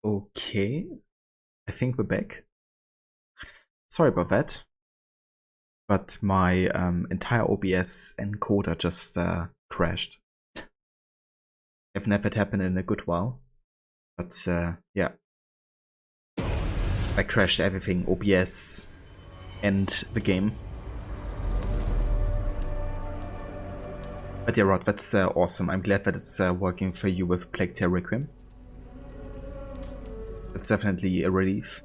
Okay, I think we're back. Sorry about that, but my entire OBS encoder just crashed. I've never had happened in a good while, but yeah, I crashed everything, OBS and the game. But yeah, Rod, that's awesome. I'm glad that it's working for you with Plague Tale Requiem. That's definitely a relief.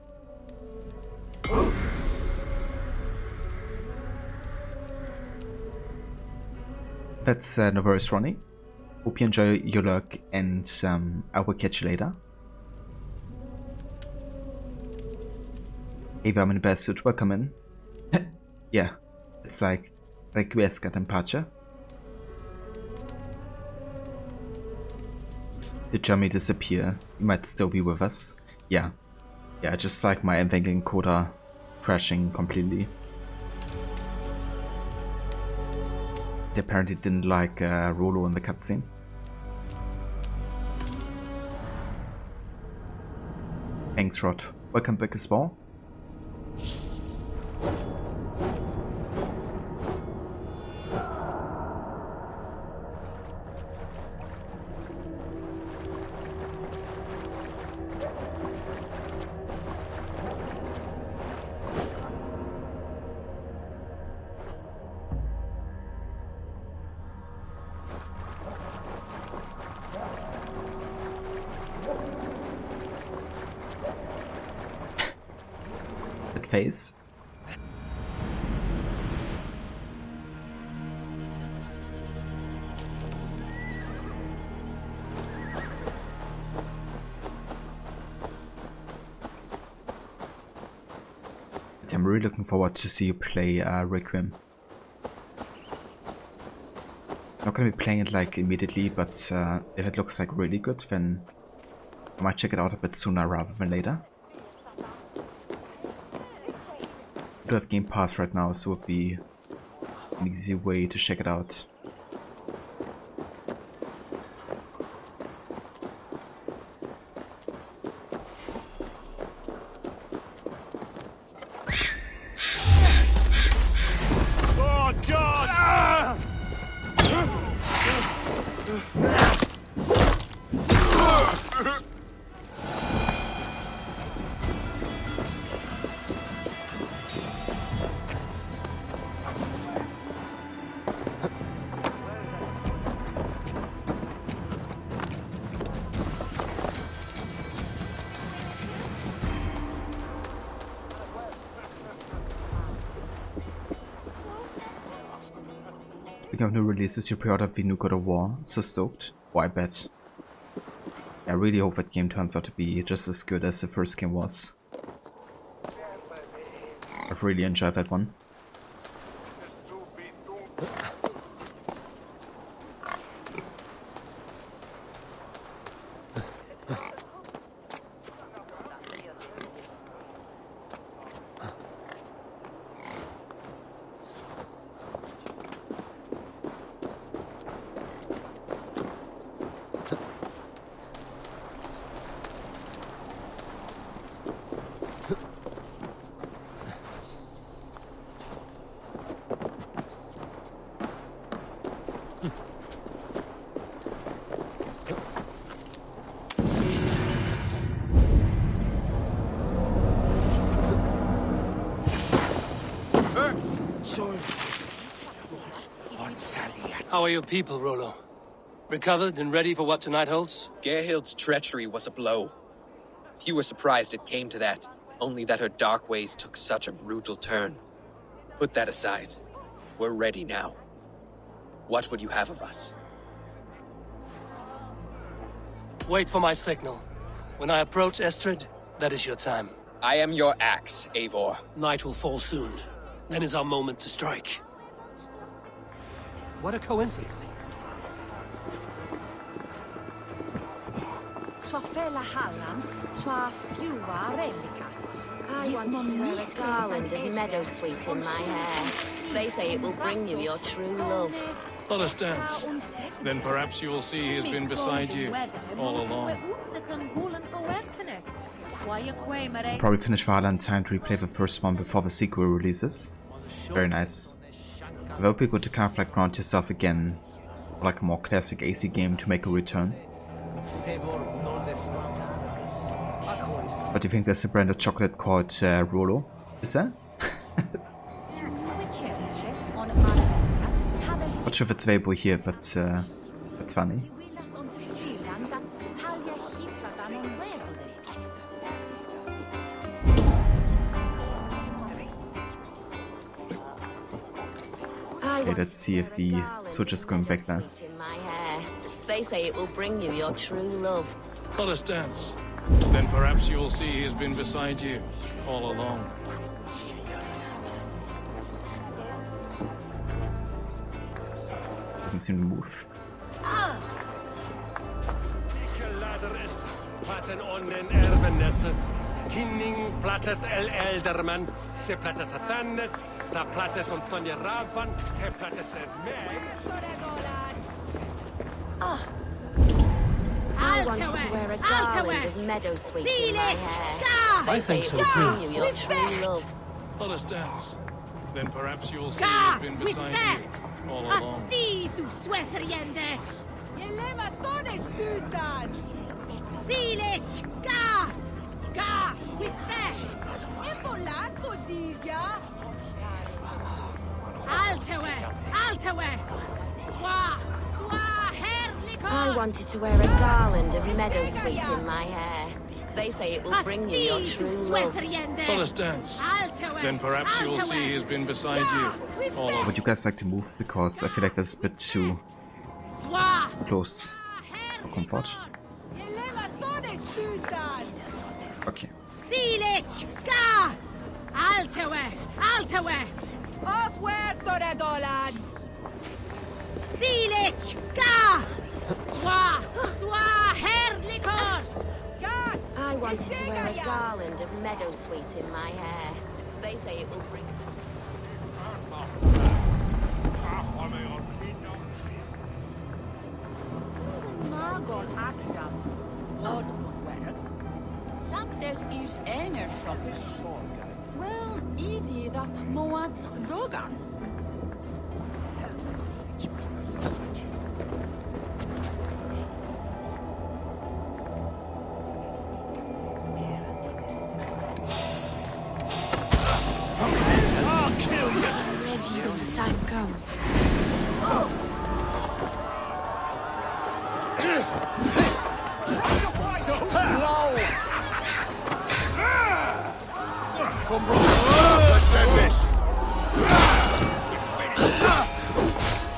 That's no worries, Ronnie. Hope you enjoy your luck, and I will catch you later. Ava, I'm in the best suit. Welcome in. Yeah, it's like Requiescat and Pacha. Did Jeremy disappear? He might still be with us. Yeah, just like my NVENC encoder crashing completely. They apparently didn't like Rolo in the cutscene. Thanks, Rod. Welcome back as well. Face. I'm really looking forward to see you play Requiem. Not gonna be playing it like immediately, but if it looks like really good, then I might check it out a bit sooner rather than later. I do have Game Pass right now, so it would be an easy way to check it out. Oh God! Speaking of new releases, you pre-ordered the new God of War, so stoked. Oh, I bet. I really hope that game turns out to be just as good as the first game was. I've really enjoyed that one. How are your people, Rolo? Recovered and ready for what tonight holds? Gerhild's treachery was a blow. Few were surprised it came to that, only that her dark ways took such a brutal turn. Put that aside. We're ready now. What would you have of us? Wait for my signal. When I approach Estrid, that is your time. I am your axe, Eivor. Night will fall soon. Then is our moment to strike. What a coincidence. Sua fela hallan, sua fjua relica. I wanted to wear a garland of meadowsweet in my hair. They say it will bring you your true love. Understands. Then perhaps you will see he's been beside you all along. I'll probably finish Valhalla in time to replay the first one before the sequel releases. Very nice. It would be good to kind of like ground yourself again, like a more classic AC game to make a return. But do you think there's a brand of chocolate called Rolo? Is there? Not sure if it's available here, but that's funny. Okay, let's see if the soldier's going back there. They say it will bring you your true love. Let us dance. Then perhaps you'll see he's been beside you all along. Doesn't seem to move. Kinning platet el elderman, se platet athannes, ta platet on Tonya Rabban, he platet meg. I wanted to wear a garland of meadow sweets in my hair. They say it will bring you your true love. Let us dance. Then perhaps you'll see he's been beside you all along. Asti tu swetheriende. Jelema thones dudan. Thilich, ga. Ga, with fecht. Epolato dizia. Altewe. Swa, herlikon. I wanted to wear a garland of meadow sweets in my hair. They say it will bring you your true love. Let us dance. Then perhaps you'll see he's been beside you all along. Would you guys like to move? Because I feel like that's a bit too close for comfort. Okay. Thilich, ga. Altewe. Off where Thoredolan. Thilich, ga. Swa, herlikon. I wanted to wear a garland of meadow sweets in my hair. They say it will bring... Sanctes is einer shoppes sorga. Well, idi dat moat dogan. Time comes. Slow! Come on, let's end this!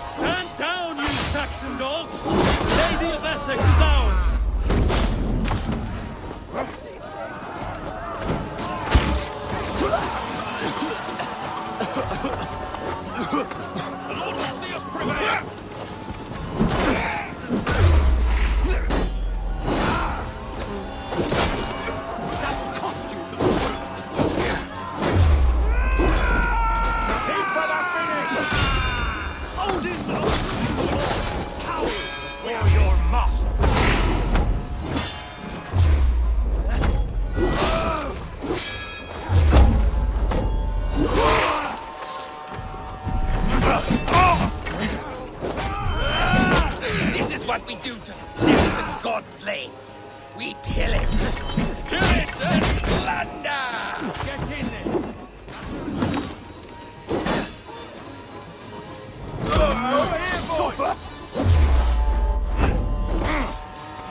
Stand down, you Saxon dogs! Lady of Essex is ours! The Lord will see us prevail! What we do to Saxon god slaves. We pillage and plunder! Get in there! Suffer!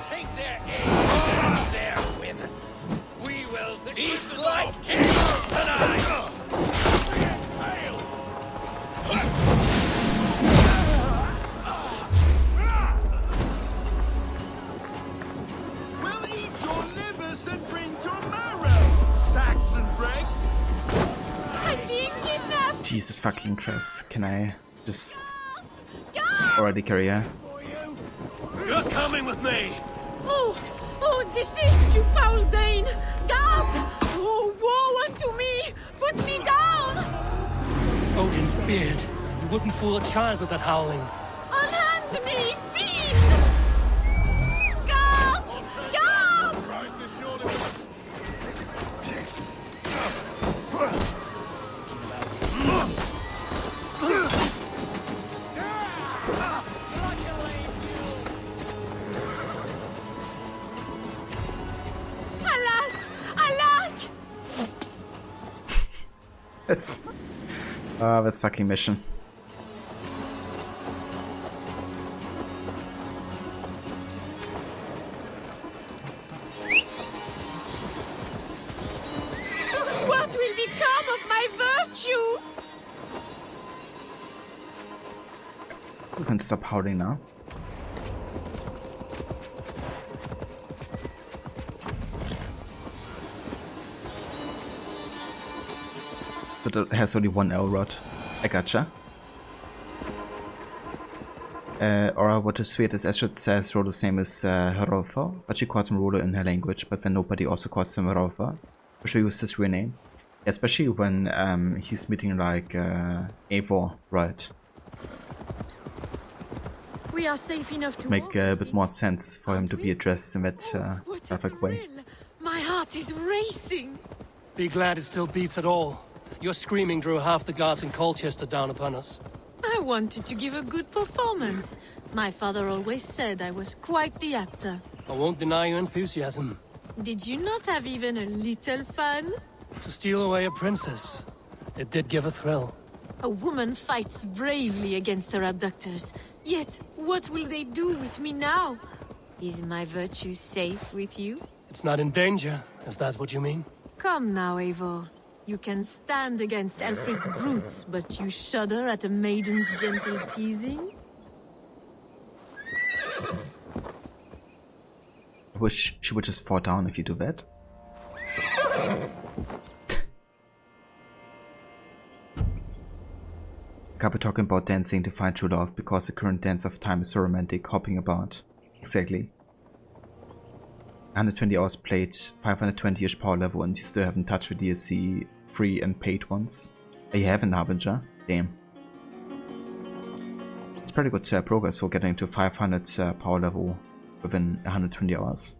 Take their aid and their women. We will feast like kings tonight! And bring your marrow, Saxon dregs! I'm being kidnapped. Jesus fucking Christ. Can I just already carry her? You're coming with me! Oh, desist, you foul Dane! Guards! Oh, woe unto me! Put me down! Odin's beard. You wouldn't fool a child with that howling. Unhand me, fiend! Guards! Guards! this fucking mission. What will become of my virtue? You can stop howling now. So that has only one L rod. I gotcha. Or what is weird is Astrid says Rolo's name is Herolfa, but she calls him Rolo in her language, but then nobody also calls him Herolfa. Or she uses his real name. Especially when he's meeting like Eivor, right? We are safe enough to Make walk, a I bit think. more sense for him to Aren't be we? addressed in that What a perfect way. thrill. My heart is racing. Be glad it still beats at all. Your screaming drew half the guards in Colchester down upon us. I wanted to give a good performance. My father always said I was quite the actor. I won't deny your enthusiasm. Did you not have even a little fun? To steal away a princess, it did give a thrill. A woman fights bravely against her abductors. Yet, what will they do with me now? Is my virtue safe with you? It's not in danger, if that's what you mean. Come now, Eivor. You can stand against Alfred's brutes, but you shudder at a maiden's gentle teasing? I wish she would just fall down if you do that. Couple talking about dancing to find true love because the current dance of time is so romantic, hopping about. Exactly. 120 hours played, 520-ish power level, and you still haven't touched the DLC free and paid ones. You haven't, Harbinger? Damn. It's pretty good progress for getting to 500 power level within 120 hours.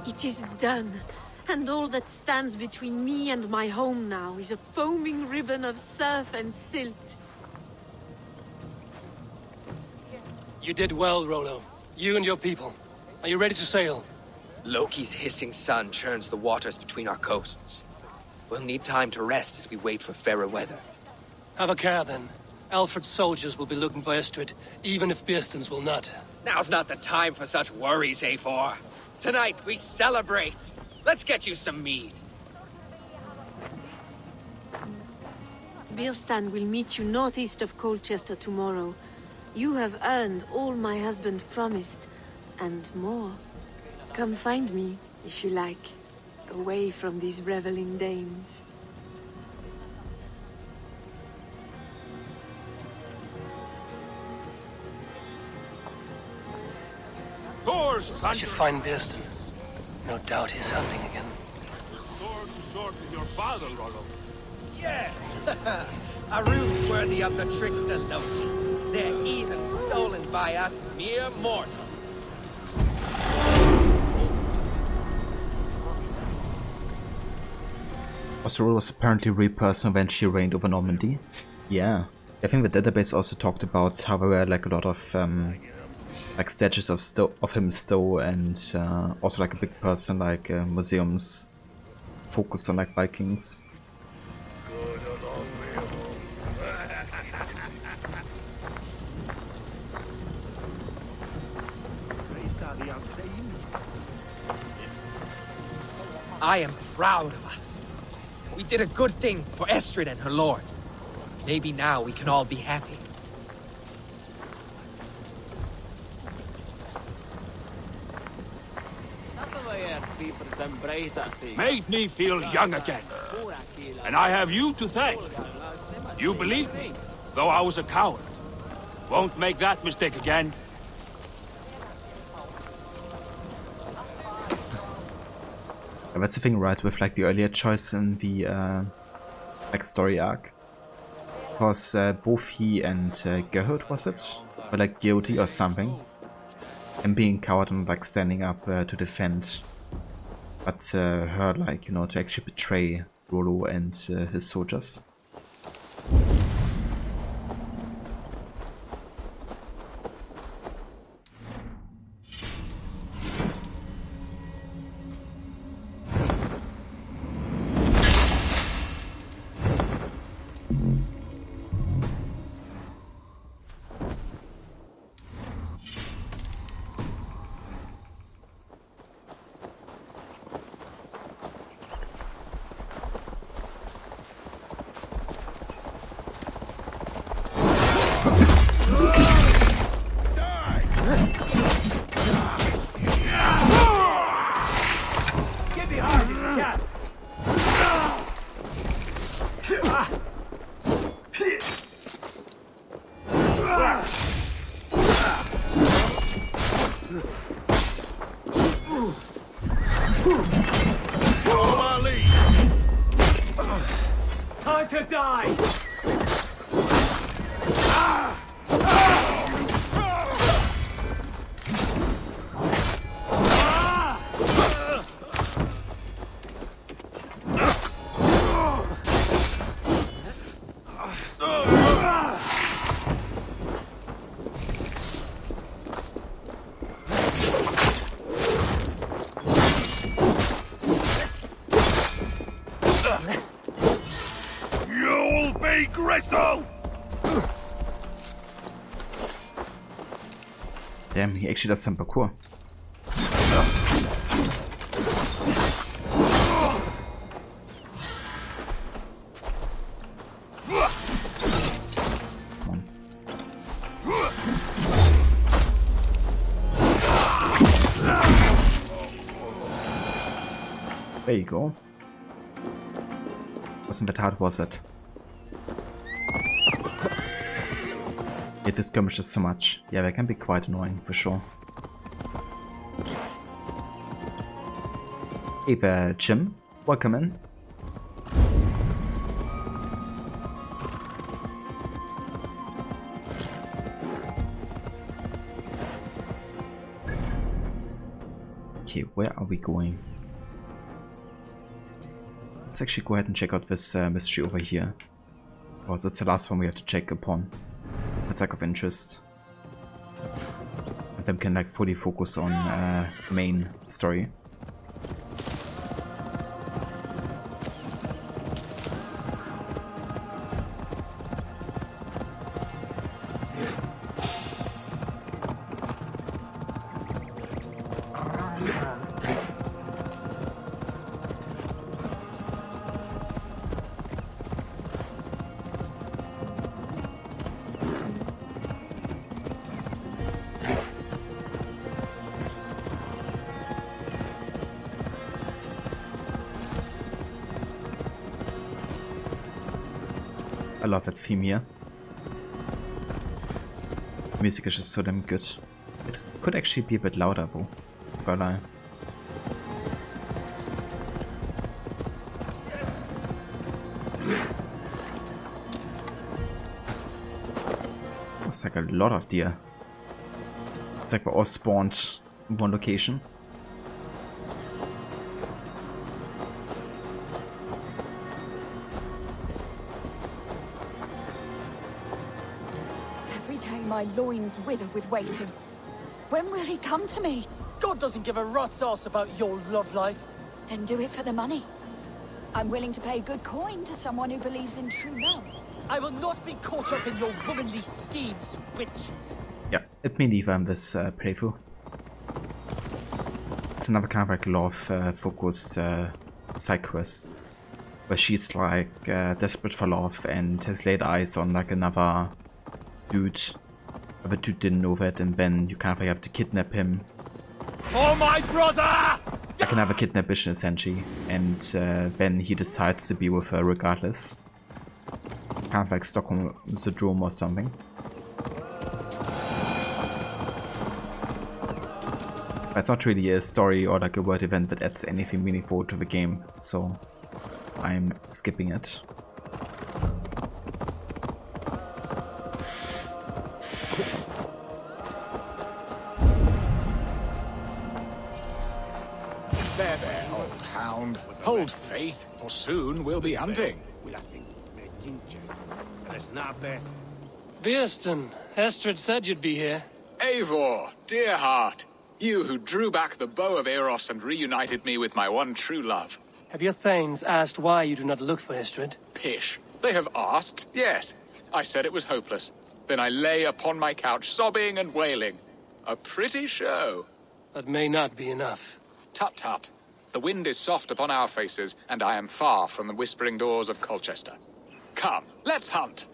It is done, and all that stands between me and my home now is a foaming ribbon of surf and silt. You did well, Rolo. You and your people. Are you ready to sail? Loki's hissing sun churns the waters between our coasts. We'll need time to rest as we wait for fairer weather. Have a care then. Alfred's soldiers will be looking for Estrid, even if Bearstons will not. Now's not the time for such worries, Eivor. Tonight we celebrate. Let's get you some mead. Birstan will meet you northeast of Colchester tomorrow. You have earned all my husband promised, and more. Come find me, if you like, away from these reveling Danes. I should find Bearston. No doubt he's hunting again. Sword to sword with your father, Rollo. Yes! A ruse worthy of the trickster Loki. They're heathen stolen by us mere mortals. Osrul was apparently a real person when she reigned over Normandy. Yeah. I think the database also talked about how there were like a lot of like statues of him still, and also like a big person, like museums focused on like Vikings. I am proud of us. We did a good thing for Estrid and her lord. Maybe now we can all be happy. Made me feel young again. And I have you to thank. You believed me, though I was a coward. Won't make that mistake again. And that's the thing, right, with like the earlier choice in the like story arc. Because both he and Gerhard, was it? Were like guilty or something. And being coward and like standing up to defend. But her, like, you know, to actually betray Rollo and his soldiers. Time to die! You'll be gristle! Damn, he actually does some parkour. There you go. Wasn't that hard, was it? Hate this skirmishes so much. Yeah, they can be quite annoying, for sure. Hey there, Jim. Welcome in. Okay, where are we going? Let's actually go ahead and check out this mystery over here. Because it's the last one we have to check upon. That's like of interest. And then we can like fully focus on main story. I love that theme here. Music is just so damn good. It could actually be a bit louder though. Gotta lie. It's like a lot of deer. It's like we're all spawned in one location. My loins wither with waiting. When will he come to me? God doesn't give a rat's ass about your love life. Then do it for the money. I'm willing to pay good coin to someone who believes in true love. I will not be caught up in your womanly schemes, witch. Yeah, it may leave this playthrough. It's another kind of like love focused side quest. Where she's like desperate for love and has laid eyes on like another dude. The dude didn't know that, and then you kind of like have to kidnap him. For my brother! Like another kidnap mission essentially, and then he decides to be with her regardless. Kind of like Stockholm Syndrome or something. But it's not really a story or like a word event that adds anything meaningful to the game, so I'm skipping it. There, old hound. Hold faith, for soon we'll be hunting. Beerston, Estrid said you'd be here. Eivor, dear heart. You who drew back the bow of Eros and reunited me with my one true love. Have your thanes asked why you do not look for Estrid? Pish. They have asked, yes. I said it was hopeless. Then I lay upon my couch, sobbing and wailing. A pretty show. That may not be enough. Tut tut. The wind is soft upon our faces, and I am far from the whispering doors of Colchester. Come, let's hunt.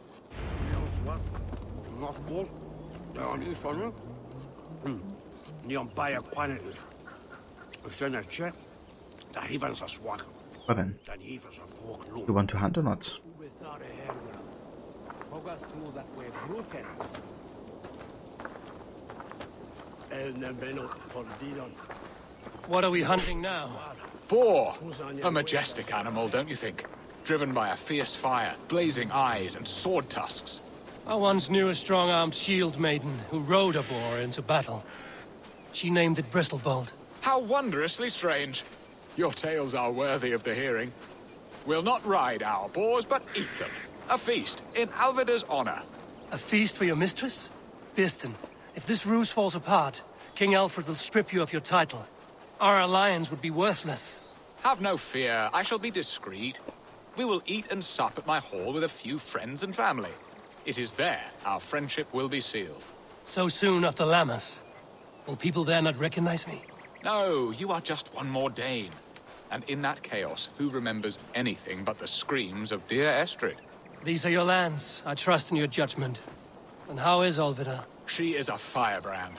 Well then, you want to hunt or not? What are we hunting now? Boar. A majestic animal, don't you think? Driven by a fierce fire, blazing eyes, and sword tusks. I once knew a strong-armed shield maiden who rode a boar into battle. She named it Bristolbolt. How wondrously strange. Your tales are worthy of the hearing. We'll not ride our boars, but eat them. A feast, in Alvida's honor. A feast for your mistress? Beerston, if this ruse falls apart, King Alfred will strip you of your title. Our alliance would be worthless. Have no fear, I shall be discreet. We will eat and sup at my hall with a few friends and family. It is there our friendship will be sealed. So soon after Lammas? Will people there not recognize me? No, you are just one more Dane. And in that chaos, who remembers anything but the screams of dear Estrid? These are your lands. I trust in your judgment. And how is Olvida? She is a firebrand.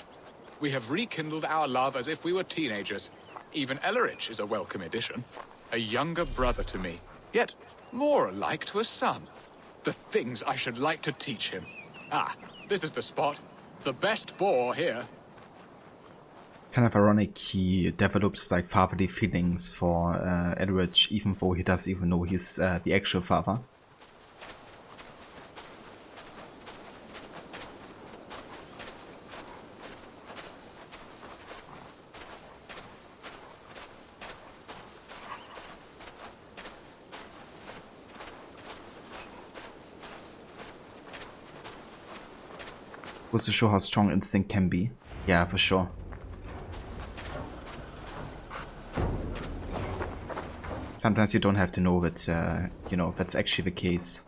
We have rekindled our love as if we were teenagers. Even Ellerich is a welcome addition. A younger brother to me, yet more alike to a son. The things I should like to teach him. Ah, this is the spot. The best boar here. Kind of ironic, he develops like fatherly feelings for Elrich, even though he doesn't even know he's the actual father. Goes to show how strong instinct can be. Yeah, for sure. Sometimes you don't have to know that, you know, that's actually the case.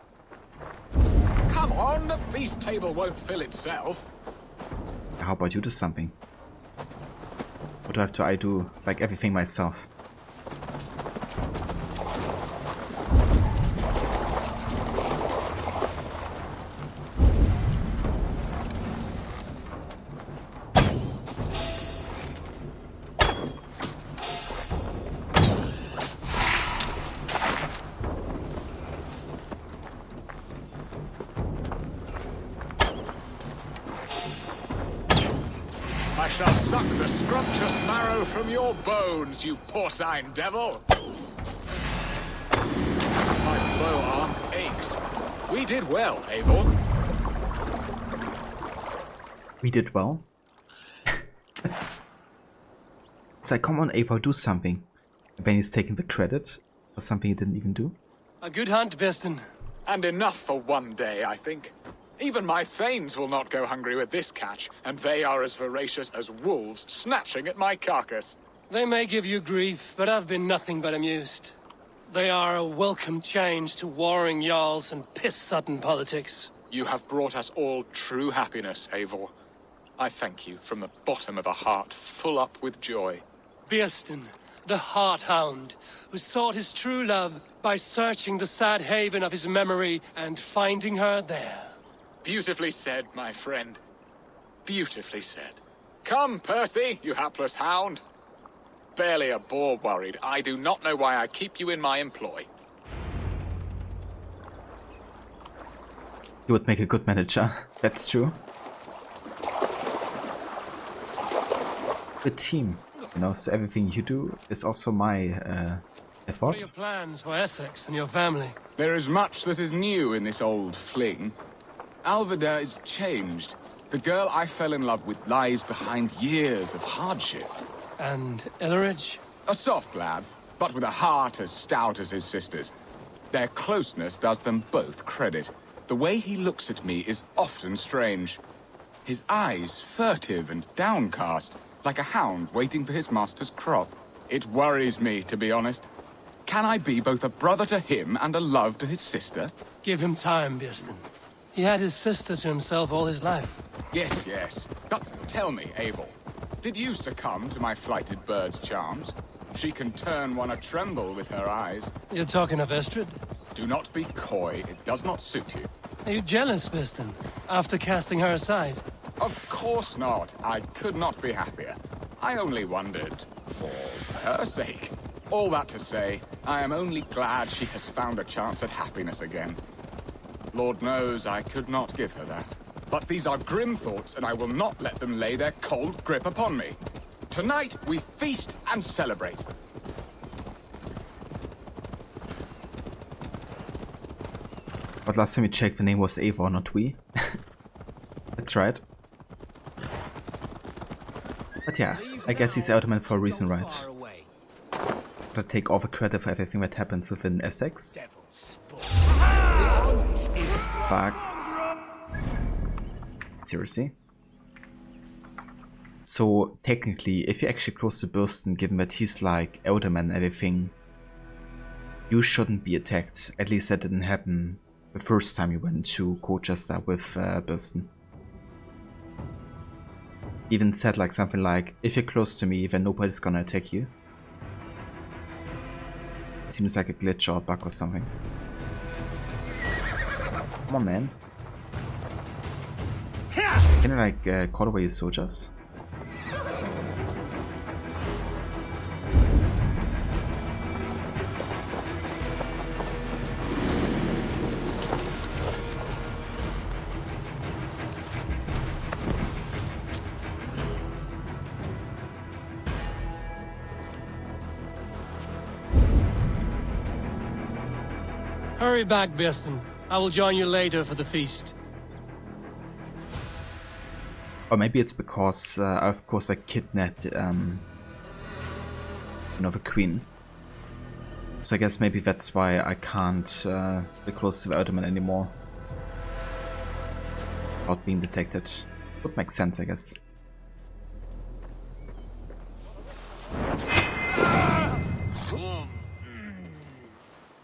Come on, the feast table won't fill itself. How about you do something? Or do I do like everything myself? I shall suck the scrumptious marrow from your bones, you porcine devil! My bow arm aches. We did well, Eivor. We did well. It's like, come on, Eivor, do something. And then he's taking the credit for something he didn't even do. A good hunt, Beerston. And enough for one day, I think. Even my thanes will not go hungry with this catch, and they are as voracious as wolves snatching at my carcass. They may give you grief, but I've been nothing but amused. They are a welcome change to warring jarls and piss-sudden politics. You have brought us all true happiness, Eivor. I thank you from the bottom of a heart full up with joy. Beerston, the Heart Hound, who sought his true love by searching the sad haven of his memory and finding her there. Beautifully said, my friend. Beautifully said. Come, Percy, you hapless hound. Barely a boar worried. I do not know why I keep you in my employ. You would make a good manager, that's true. Good team, you know, so everything you do is also my effort. What are your plans for Essex and your family? There is much that is new in this old fling. Alvida is changed. The girl I fell in love with lies behind years of hardship. And Elleridge? A soft lad, but with a heart as stout as his sister's. Their closeness does them both credit. The way he looks at me is often strange. His eyes furtive and downcast, like a hound waiting for his master's crop. It worries me, to be honest. Can I be both a brother to him and a love to his sister? Give him time, Birsten. He had his sister to himself all his life. Yes, yes. But tell me, Abel, did you succumb to my flighted bird's charms? She can turn one a tremble with her eyes. You're talking of Estrid? Do not be coy, it does not suit you. Are you jealous, Birsten, after casting her aside? Of course not. I could not be happier. I only wondered, for her sake. All that to say, I am only glad she has found a chance at happiness again. Lord knows I could not give her that. But these are grim thoughts, and I will not let them lay their cold grip upon me. Tonight, we feast and celebrate. But last time we checked, the name was Ava, not we. That's right. But yeah, I guess he's Elderman for a reason, right? Gotta take all the credit for everything that happens within Essex. Fuck. Seriously? So, technically, if you're actually close to Birsten, given that he's like Elderman and everything, you shouldn't be attacked. At least that didn't happen the first time you went to Colchester with Birsten. Even said like something like, if you're close to me, then nobody's gonna attack you. Seems like a glitch or a bug or something. Come on, man. Can I like call away his soldiers? Hurry back, Birsten. I will join you later for the feast. Or maybe it's because, of course, I kidnapped, the queen. So I guess maybe that's why I can't be close to the Elderman anymore. Without being detected. Would make sense, I guess.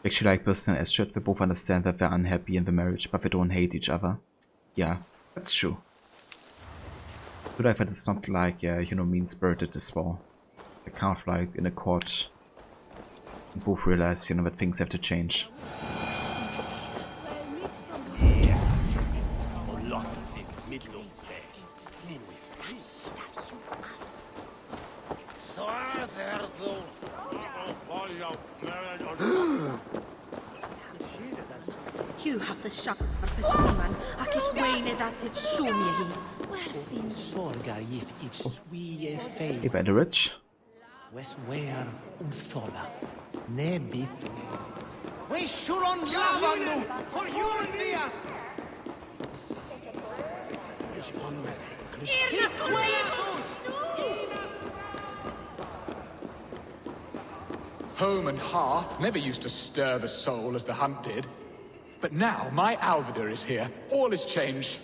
Actually, like Birsten and Estrid, we both understand that they're unhappy in the marriage, but they don't hate each other. Yeah, that's true. Good life that it's not like, mean-spirited as well. They're kind of like in a court. And both realize, that things have to change. You have the shot for Fittingman. I get rained at it, show me he. Hey, by the rich. We should on Lavanu for you, Home and hearth never used to stir the soul as the hunt did. But now my Alvida is here. All is changed.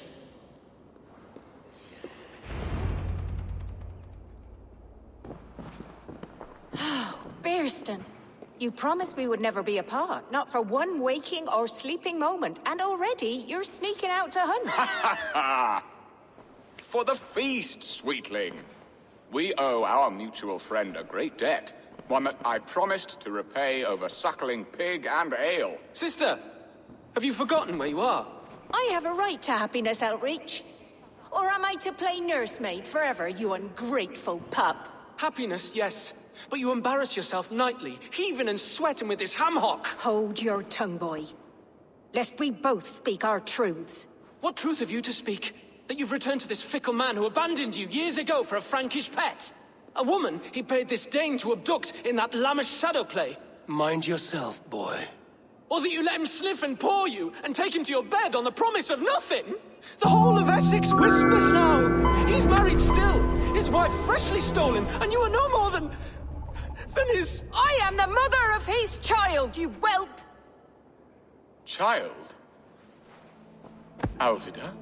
Birsten, you promised we would never be apart, not for one waking or sleeping moment, and already you're sneaking out to hunt. For the feast, sweetling. We owe our mutual friend a great debt. One that I promised to repay over suckling pig and ale. Sister, have you forgotten where you are? I have a right to happiness, Outreach. Or am I to play nursemaid forever, you ungrateful pup? Happiness, yes. But you embarrass yourself nightly, heaving and sweating with this ham-hock. Hold your tongue, boy. Lest we both speak our truths. What truth have you to speak? That you've returned to this fickle man who abandoned you years ago for a Frankish pet? A woman he paid this Dane to abduct in that lammish shadow play? Mind yourself, boy. Or that you let him sniff and paw you, and take him to your bed on the promise of nothing? The whole of Essex whispers now! He's married still, his wife freshly stolen, and you are no more than... than his... I am the mother of his child, you whelp! Child? Alvida?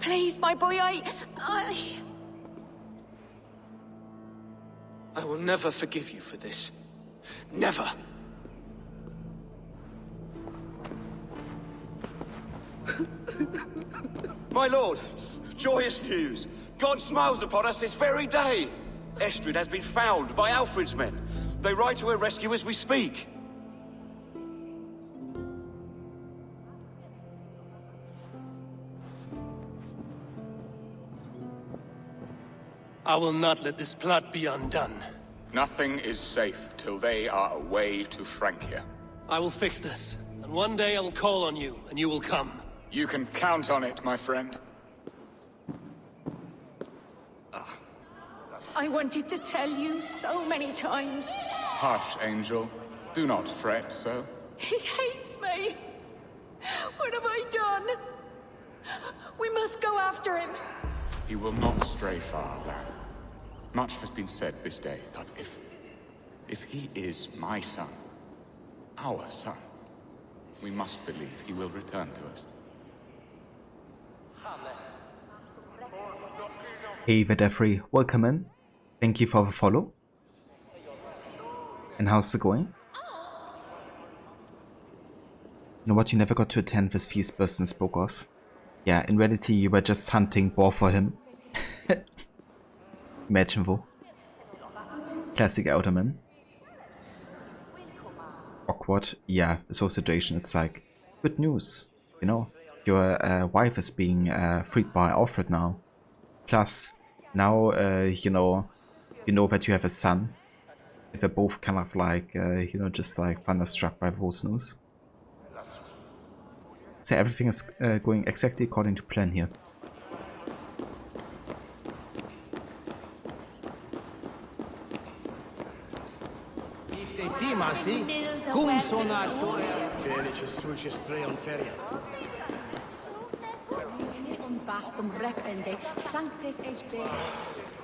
Please, my boy, I will never forgive you for this. Never. My lord, joyous news. God smiles upon us this very day. Estrid has been found by Alfred's men. They ride to her rescue as we speak. I will not let this plot be undone. Nothing is safe till they are away to Francia. I will fix this, and one day I will call on you, and you will come. You can count on it, my friend. I wanted to tell you so many times. Hush, Angel. Do not fret so. He hates me. What have I done? We must go after him. He will not stray far, lad. Much has been said this day, but if he is my son, our son, we must believe he will return to us. Hey Breviary, welcome in. Thank you for the follow. And how's it going? You know what, you never got to attend this feast Burston spoke of. Yeah, in reality you were just hunting boar for him. Imagine though. Classic Elderman. Awkward. Yeah, this whole situation, it's like, good news. You know, your wife is being freed by Alfred now. Plus, now, you know that you have a son. They're both kind of like, you know, just like thunderstruck by those news. So everything is going exactly according to plan here.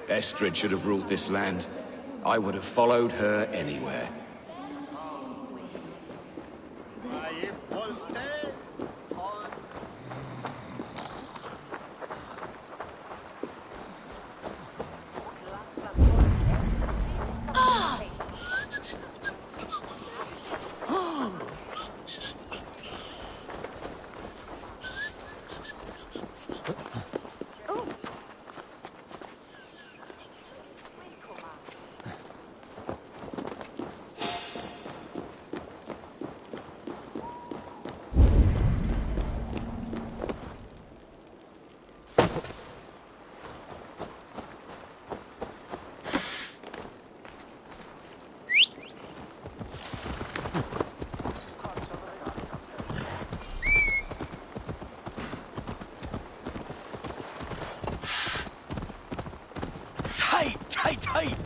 Estrid should have ruled this land. I would have followed her anywhere.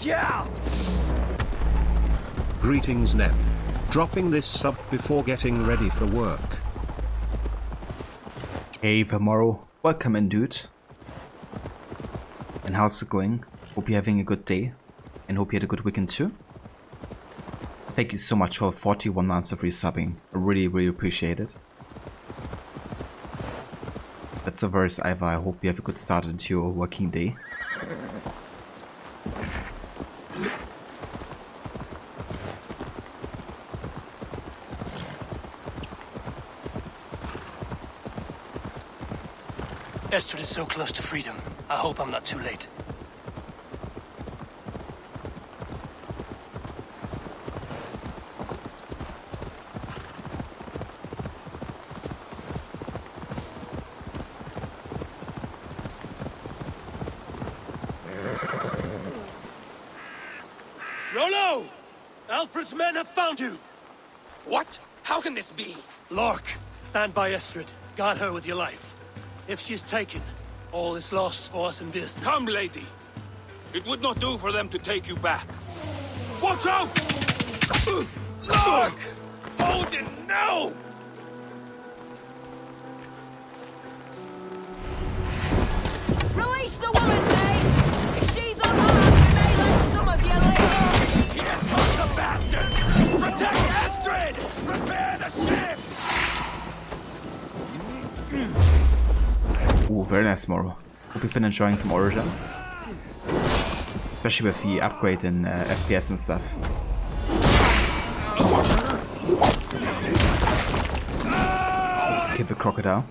Yeah! Greetings, Neb. Dropping this sub before getting ready for work. Hey, tomorrow. Welcome in, dude. And how's it going? Hope you're having a good day. And hope you had a good weekend too. Thank you so much for 41 months of resubbing. I really, really appreciate it. That's the verse, Iva. I hope you have a good start into your working day. Estrid is so close to freedom. I hope I'm not too late. Rollo! Alfred's men have found you! What? How can this be? Lork, stand by Estrid. Guard her with your life. If she's taken, all is lost for us in business. Come, lady. It would not do for them to take you back. Watch out! Look! Odin, no! Release the woman, Dave! If she's unarmed, very nice, Moro. Hope you've been enjoying some Origins. Especially with the upgrade in FPS and stuff. Kill the crocodile.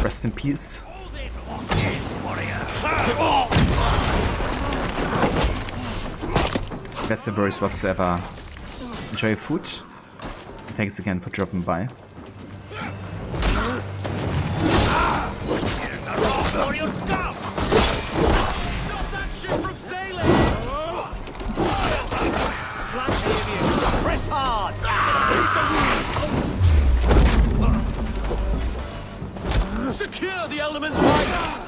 Rest in peace. That's the worries whatsoever. Enjoy your food. And thanks again for dropping by. Press hard! Secure the elements right!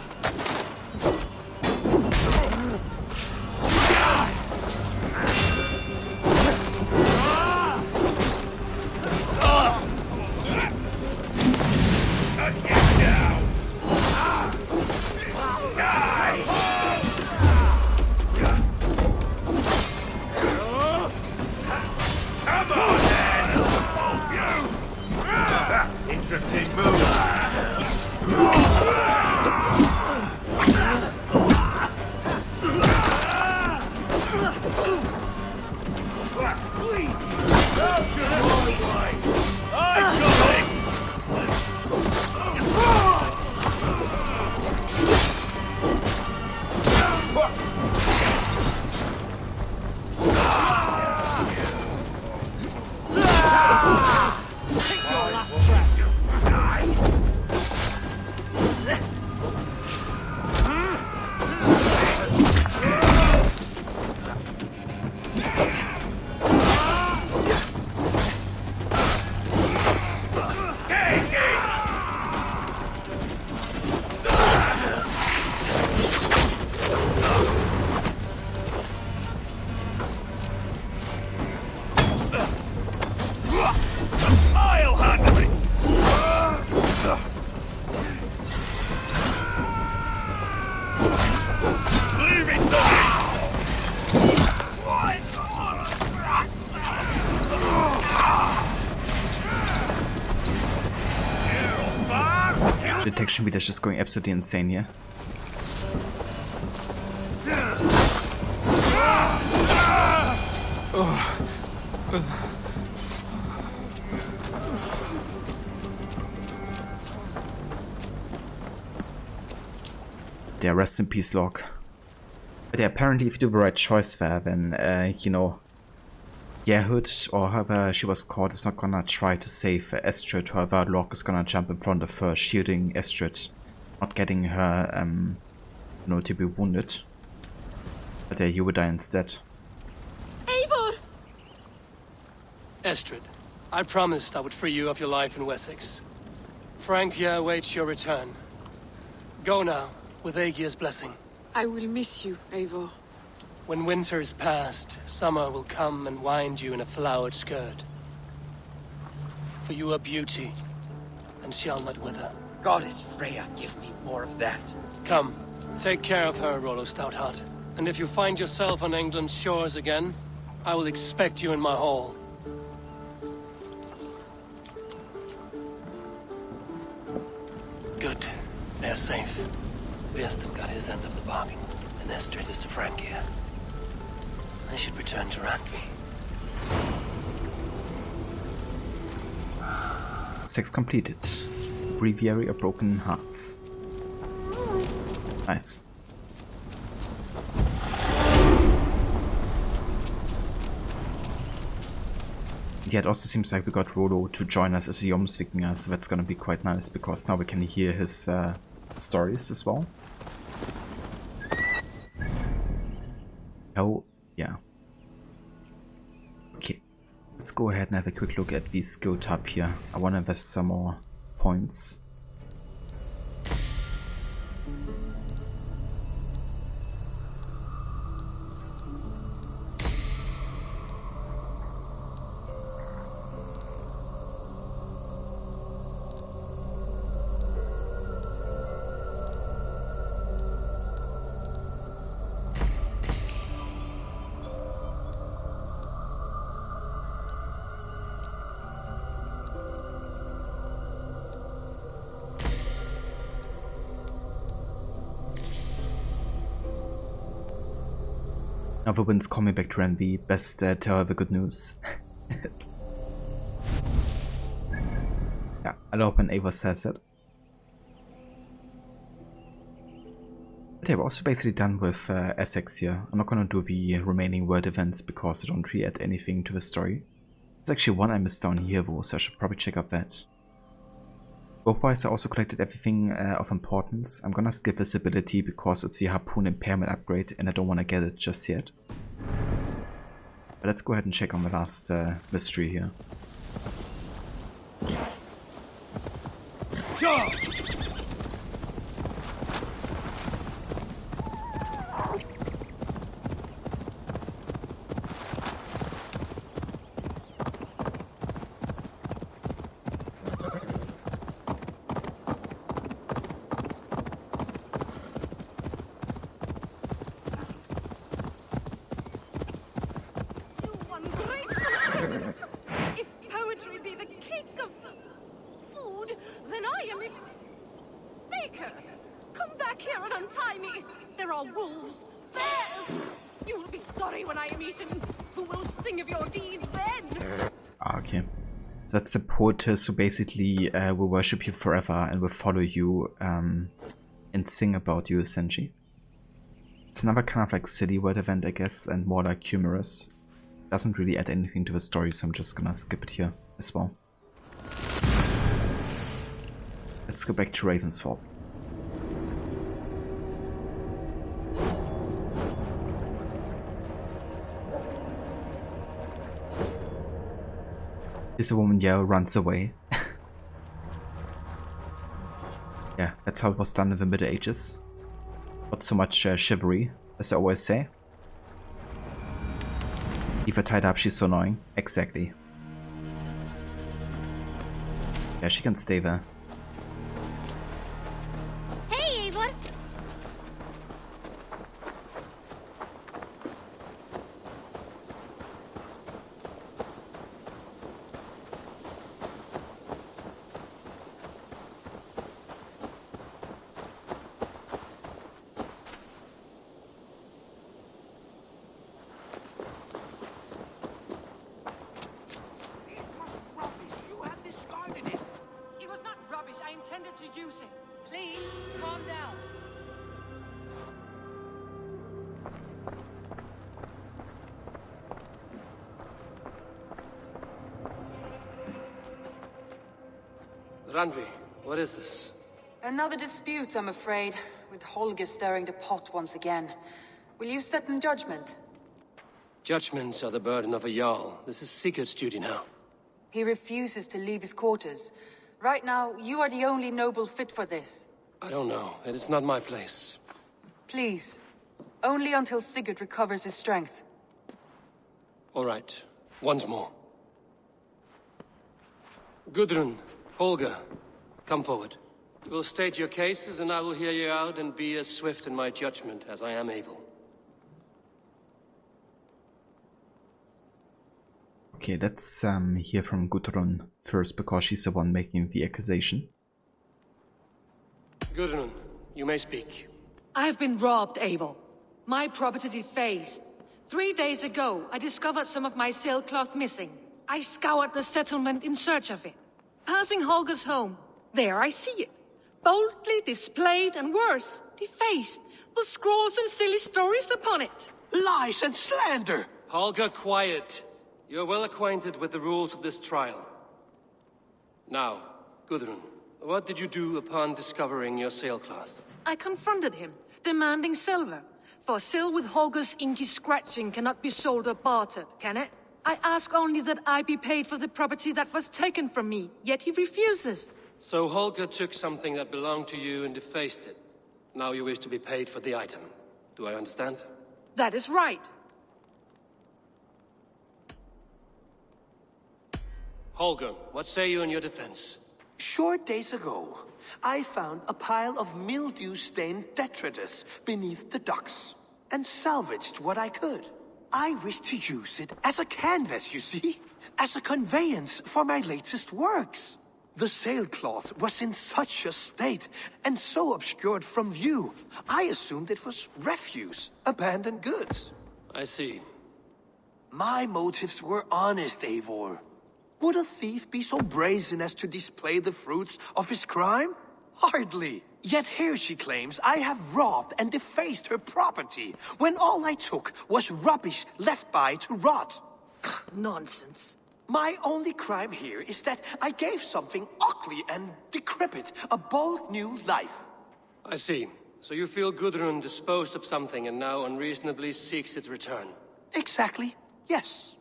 Interesting move. Detection meter is just going absolutely insane here. Yeah, rest in peace, Locke. But yeah, apparently if you do the right choice there, then, you know, Yehud, or however she was called, is not gonna try to save Estrid. However, Locke is gonna jump in front of her, shielding Estrid, not getting her, you know, to be wounded. But yeah, you would die instead. Eivor! Estrid, I promised I would free you of your life in Wessex. Francia awaits your return. Go now, with Aegir's blessing. I will miss you, Eivor. When winter is past, summer will come and wind you in a flowered skirt. For you are beauty, and shall not wither. Goddess Freya, give me more of that. Come, take care of her, Rollo Stoutheart. And if you find yourself on England's shores again, I will expect you in my hall. Good. They're safe. Bieston got his end of the bargain, and Estrid is to Francia. I should return to Randvi. 6 completed. Breviary of Broken Hearts. Nice. Yeah, it also seems like we got Rollo to join us as a Jomsvikinger, so that's gonna be quite nice, because now we can hear his stories as well. Oh, yeah. Okay, let's go ahead and have a quick look at the skill tab here. I want to invest some more points. Now the wind's coming back to Renby. Best tell her the good news. Yeah, I hope when Ava says it. But yeah, we're also basically done with Essex here. I'm not gonna do the remaining world events because they don't really add anything to the story. There's actually one I missed down here though, so I should probably check out that. Both-wise, I also collected everything of importance. I'm gonna skip visibility because it's the harpoon impairment upgrade and I don't want to get it just yet. But let's go ahead and check on the last mystery here. Sure. Okay. So that's the porters who basically will worship you forever and will follow you and sing about you essentially. It's another kind of like silly word event, I guess, and more like humorous. Doesn't really add anything to the story, so I'm just gonna skip it here as well. Let's go back to Ravensthorpe. This woman yell runs away. Yeah, that's how it was done in the Middle Ages. Not so much chivalry, as I always say. Leave her tied up, she's so annoying. Exactly. Yeah, she can stay there. Hey, Eivor! Randvi, what is this? Another dispute, I'm afraid, with Holger stirring the pot once again. Will you set in judgment? Judgments are the burden of a Jarl. This is Sigurd's duty now. He refuses to leave his quarters. Right now, you are the only noble fit for this. I don't know. It is not my place. Please. Only until Sigurd recovers his strength. All right. Once more. Gudrun, Holger, come forward. You will state your cases and I will hear you out and be as swift in my judgment as I am able. Okay, let's hear from Gudrun first because she's the one making the accusation. Gudrun, you may speak. I have been robbed, Eivor. My property defaced. 3 days ago, I discovered some of my sailcloth missing. I scoured the settlement in search of it. Passing Holger's home, there I see it. Boldly displayed and worse, defaced, with scrawls and silly stories upon it. Lies and slander! Holger, quiet. You're well acquainted with the rules of this trial. Now, Gudrun, what did you do upon discovering your sailcloth? I confronted him, demanding silver. For sil with Holger's inky scratching cannot be sold or bartered, can it? I ask only that I be paid for the property that was taken from me, yet he refuses. So Holger took something that belonged to you and defaced it. Now you wish to be paid for the item. Do I understand? That is right. Holger, what say you in your defense? Short days ago, I found a pile of mildew-stained detritus beneath the docks, and salvaged what I could. I wish to use it as a canvas, you see? As a conveyance for my latest works. The sailcloth was in such a state, and so obscured from view, I assumed it was refuse, abandoned goods. I see. My motives were honest, Eivor. Would a thief be so brazen as to display the fruits of his crime? Hardly. Yet here she claims I have robbed and defaced her property, when all I took was rubbish left by to rot. Nonsense. My only crime here is that I gave something ugly and decrepit a bold new life. I see. So you feel Gudrun disposed of something and now unreasonably seeks its return? Exactly, yes.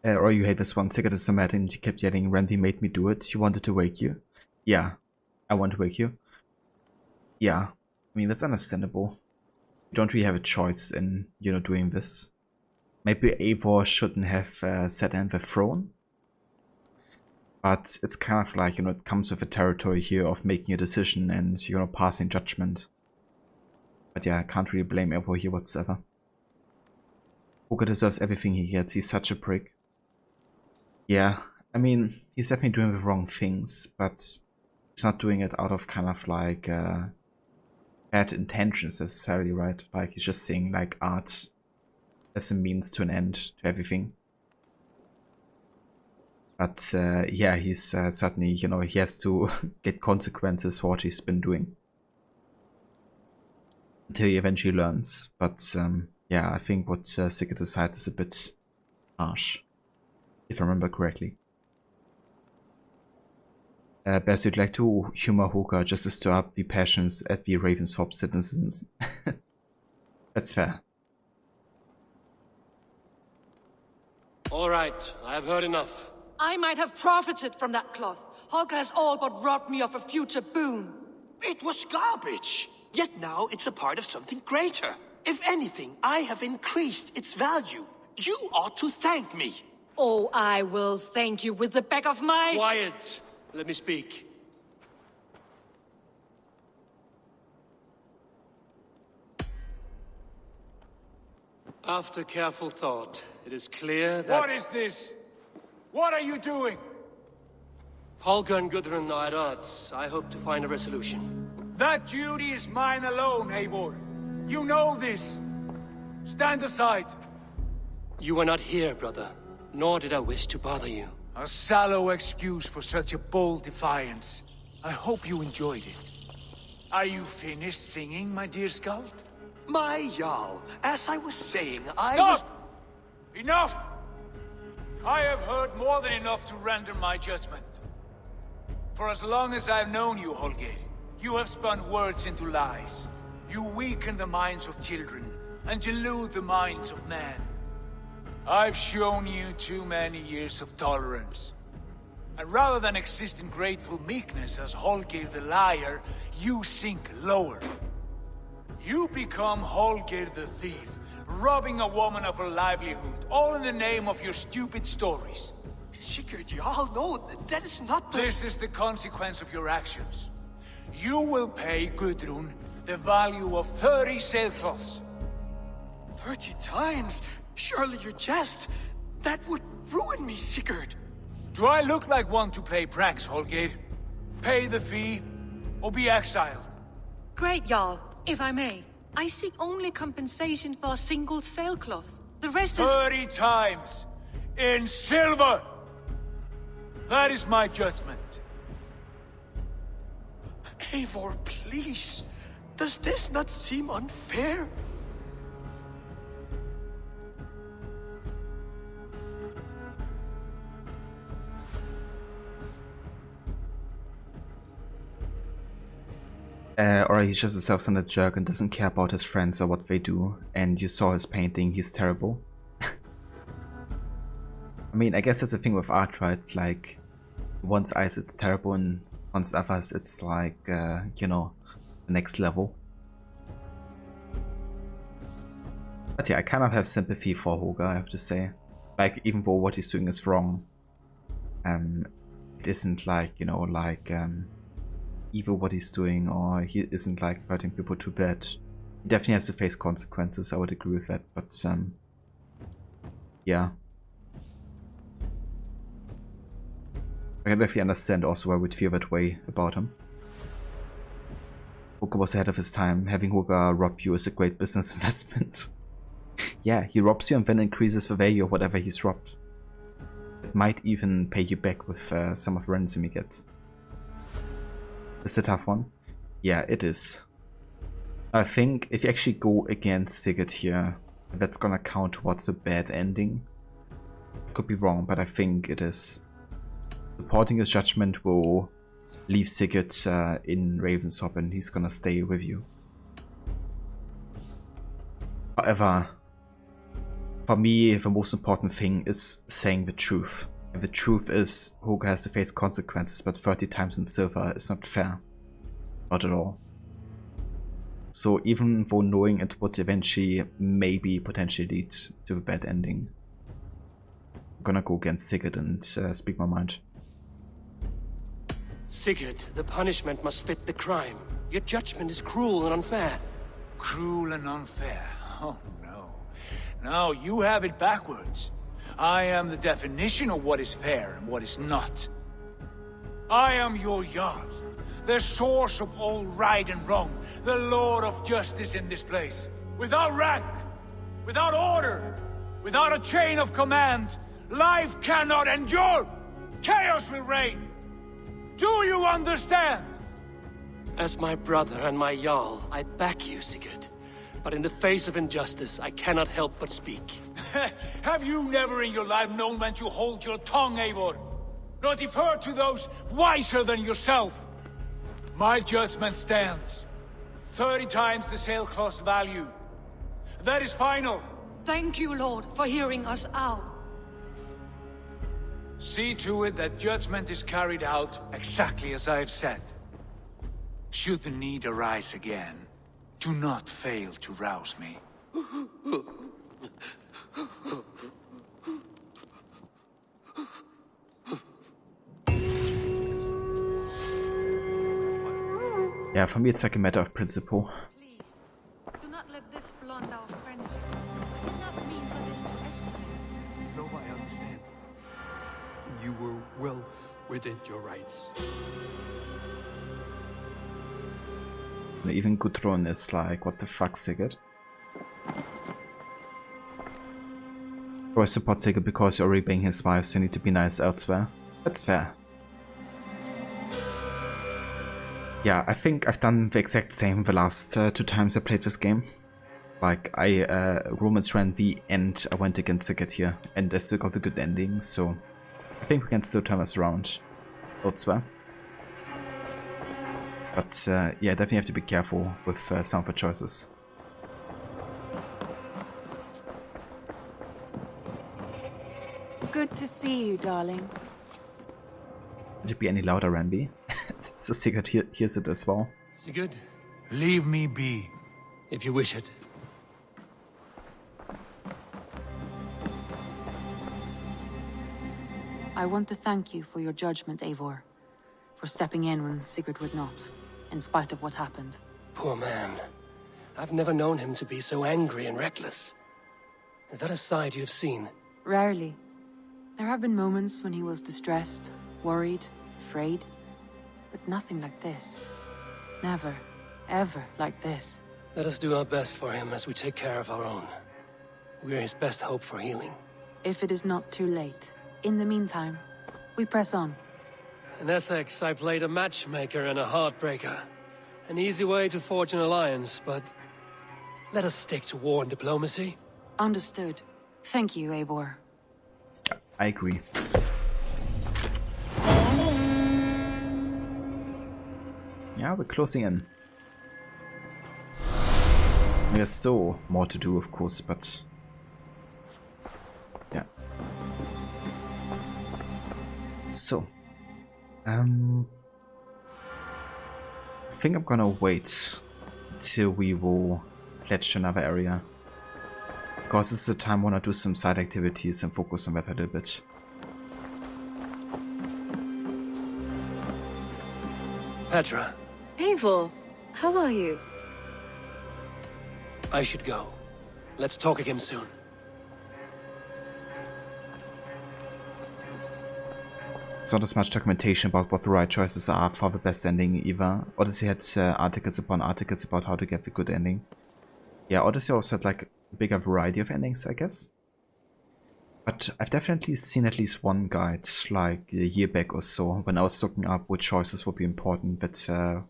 Or you hate this one, Sigurd is so mad and you kept yelling, Randy made me do it. He wanted to wake you. Yeah, I want to wake you. Yeah, I mean, that's understandable. You don't really have a choice in, you know, doing this. Maybe Eivor shouldn't have sat in the throne. But it's kind of like, you know, it comes with the territory here of making a decision and, you know, passing judgment. But yeah, I can't really blame Eivor here whatsoever. Hoka deserves everything he gets, he's such a prick. Yeah, I mean, he's definitely doing the wrong things, but he's not doing it out of kind of like bad intentions necessarily, right? Like, he's just seeing like art as a means to an end to everything. But yeah, he's certainly, you know, he has to get consequences for what he's been doing. Until he eventually learns. But yeah, I think what Sigurd decides is a bit harsh. If I remember correctly. Best you'd like to humor Hoka just to stir up the passions at the Ravensthorpe citizens. That's fair. All right, I have heard enough. I might have profited from that cloth. Holger has all but robbed me of a future boon. It was garbage. Yet now it's a part of something greater. If anything, I have increased its value. You ought to thank me. Oh, I will thank you with the back of my... Quiet! Let me speak. After careful thought, it is clear that... What is this? What are you doing? Holger and Gudrun are at odds. I hope to find a resolution. That duty is mine alone, Eivor. You know this. Stand aside. You were not here, brother. Nor did I wish to bother you. A sallow excuse for such a bold defiance. I hope you enjoyed it. Are you finished singing, my dear Skald? My Jarl, as I was saying, Stop! Enough! I have heard more than enough to render my judgment. For as long as I've known you, Holger, you have spun words into lies. You weaken the minds of children, and delude the minds of men. I've shown you too many years of tolerance. And rather than exist in grateful meekness as Holger the liar, you sink lower. You become Holger the thief, robbing a woman of her livelihood, all in the name of your stupid stories. Sigurd, Jarl, no, that is not the... This is the consequence of your actions. You will pay Gudrun the value of 30 sailcloths. 30 times? Surely you jest. That would ruin me, Sigurd. Do I look like one to play pranks, Holger? Pay the fee, or be exiled. Great, Jarl. If I may, I seek only compensation for a single sailcloth. The rest is... 30 times! In silver! That is my judgment. Eivor, please. Does this not seem unfair? Or he's just a self-centered jerk and doesn't care about his friends or what they do, and you saw his painting, he's terrible. I mean, I guess that's the thing with art, right? Like, in one's eyes it's terrible, and one's others it's like, you know, the next level. But yeah, I kind of have sympathy for Hoga, I have to say. Like, even though what he's doing is wrong, it isn't like, you know, like, evil what he's doing, or he isn't like hurting people too bad. He definitely has to face consequences, I would agree with that, but yeah. I can definitely understand also why I would feel that way about him. Hooker was ahead of his time. Having Hooker rob you is a great business investment. Yeah, he robs you and then increases the value of whatever he's robbed. It might even pay you back with some of the ransom he gets. It's a tough one. Yeah, it is. I think if you actually go against Sigurd here, that's gonna count towards a bad ending. Could be wrong, but I think it is. Supporting his judgment will leave Sigurd in Ravensthorpe and he's gonna stay with you. However, for me, the most important thing is saying the truth. And the truth is, Hooker has to face consequences, but 30 times in silver is not fair. Not at all. So even though knowing it would eventually, maybe, potentially lead to a bad ending, I'm gonna go against Sigurd and speak my mind. Sigurd, the punishment must fit the crime. Your judgment is cruel and unfair. Cruel and unfair? Oh no. No, you have it backwards. I am the definition of what is fair and what is not. I am your Jarl, the source of all right and wrong, the Lord of justice in this place. Without rank, without order, without a chain of command, life cannot endure. Chaos will reign. Do you understand? As my brother and my Jarl, I back you, Sigurd. But in the face of injustice, I cannot help but speak. Have you never in your life known when to hold your tongue, Eivor? Not defer to those wiser than yourself? My judgment stands. 30 times the sailcloth's value. That is final. Thank you, Lord, for hearing us out. See to it that judgment is carried out exactly as I have said. Should the need arise again, do not fail to rouse me. Yeah, for me it's like a matter of principle. Please, do not let this blunt our friendship. I did not mean for this to escalate. No, I understand. You were well within your rights. And even Gudrun is like, what the fuck, Sigurd? Or I support Sigurd because you're already being his wife, so you need to be nice elsewhere. That's fair. Yeah, I think I've done the exact same the last 2 times I played this game. Like, Romance ran the end, I went against Sigurd here, and I still got a good ending, so I think we can still turn us around elsewhere. But yeah, definitely have to be careful with some of the choices. Good to see you, darling. Would it be any louder, Randy? So Sigurd hears it as well. Sigurd? Leave me be. If you wish it. I want to thank you for your judgment, Eivor. For stepping in when Sigurd would not, in spite of what happened. Poor man. I've never known him to be so angry and reckless. Is that a side you've seen? Rarely. There have been moments when he was distressed, worried, afraid. But nothing like this. Never, ever like this. Let us do our best for him as we take care of our own. We're his best hope for healing. If it is not too late. In the meantime, we press on. In Essex, I played a matchmaker and a heartbreaker. An easy way to forge an alliance, but let us stick to war and diplomacy. Understood. Thank you, Eivor. I agree. Yeah, we're closing in. There's still more to do, of course, but yeah. So, I think I'm gonna wait till we will pledge to another area. Because this is the time I wanna do some side activities and focus on that a little bit. Petra. Eivor, how are you? I should go. Let's talk again soon. There's not as much documentation about what the right choices are for the best ending either. Odyssey had articles upon articles about how to get the good ending. Yeah, Odyssey also had like a bigger variety of endings, I guess. But I've definitely seen at least one guide, like a year back or so, when I was looking up what choices would be important, that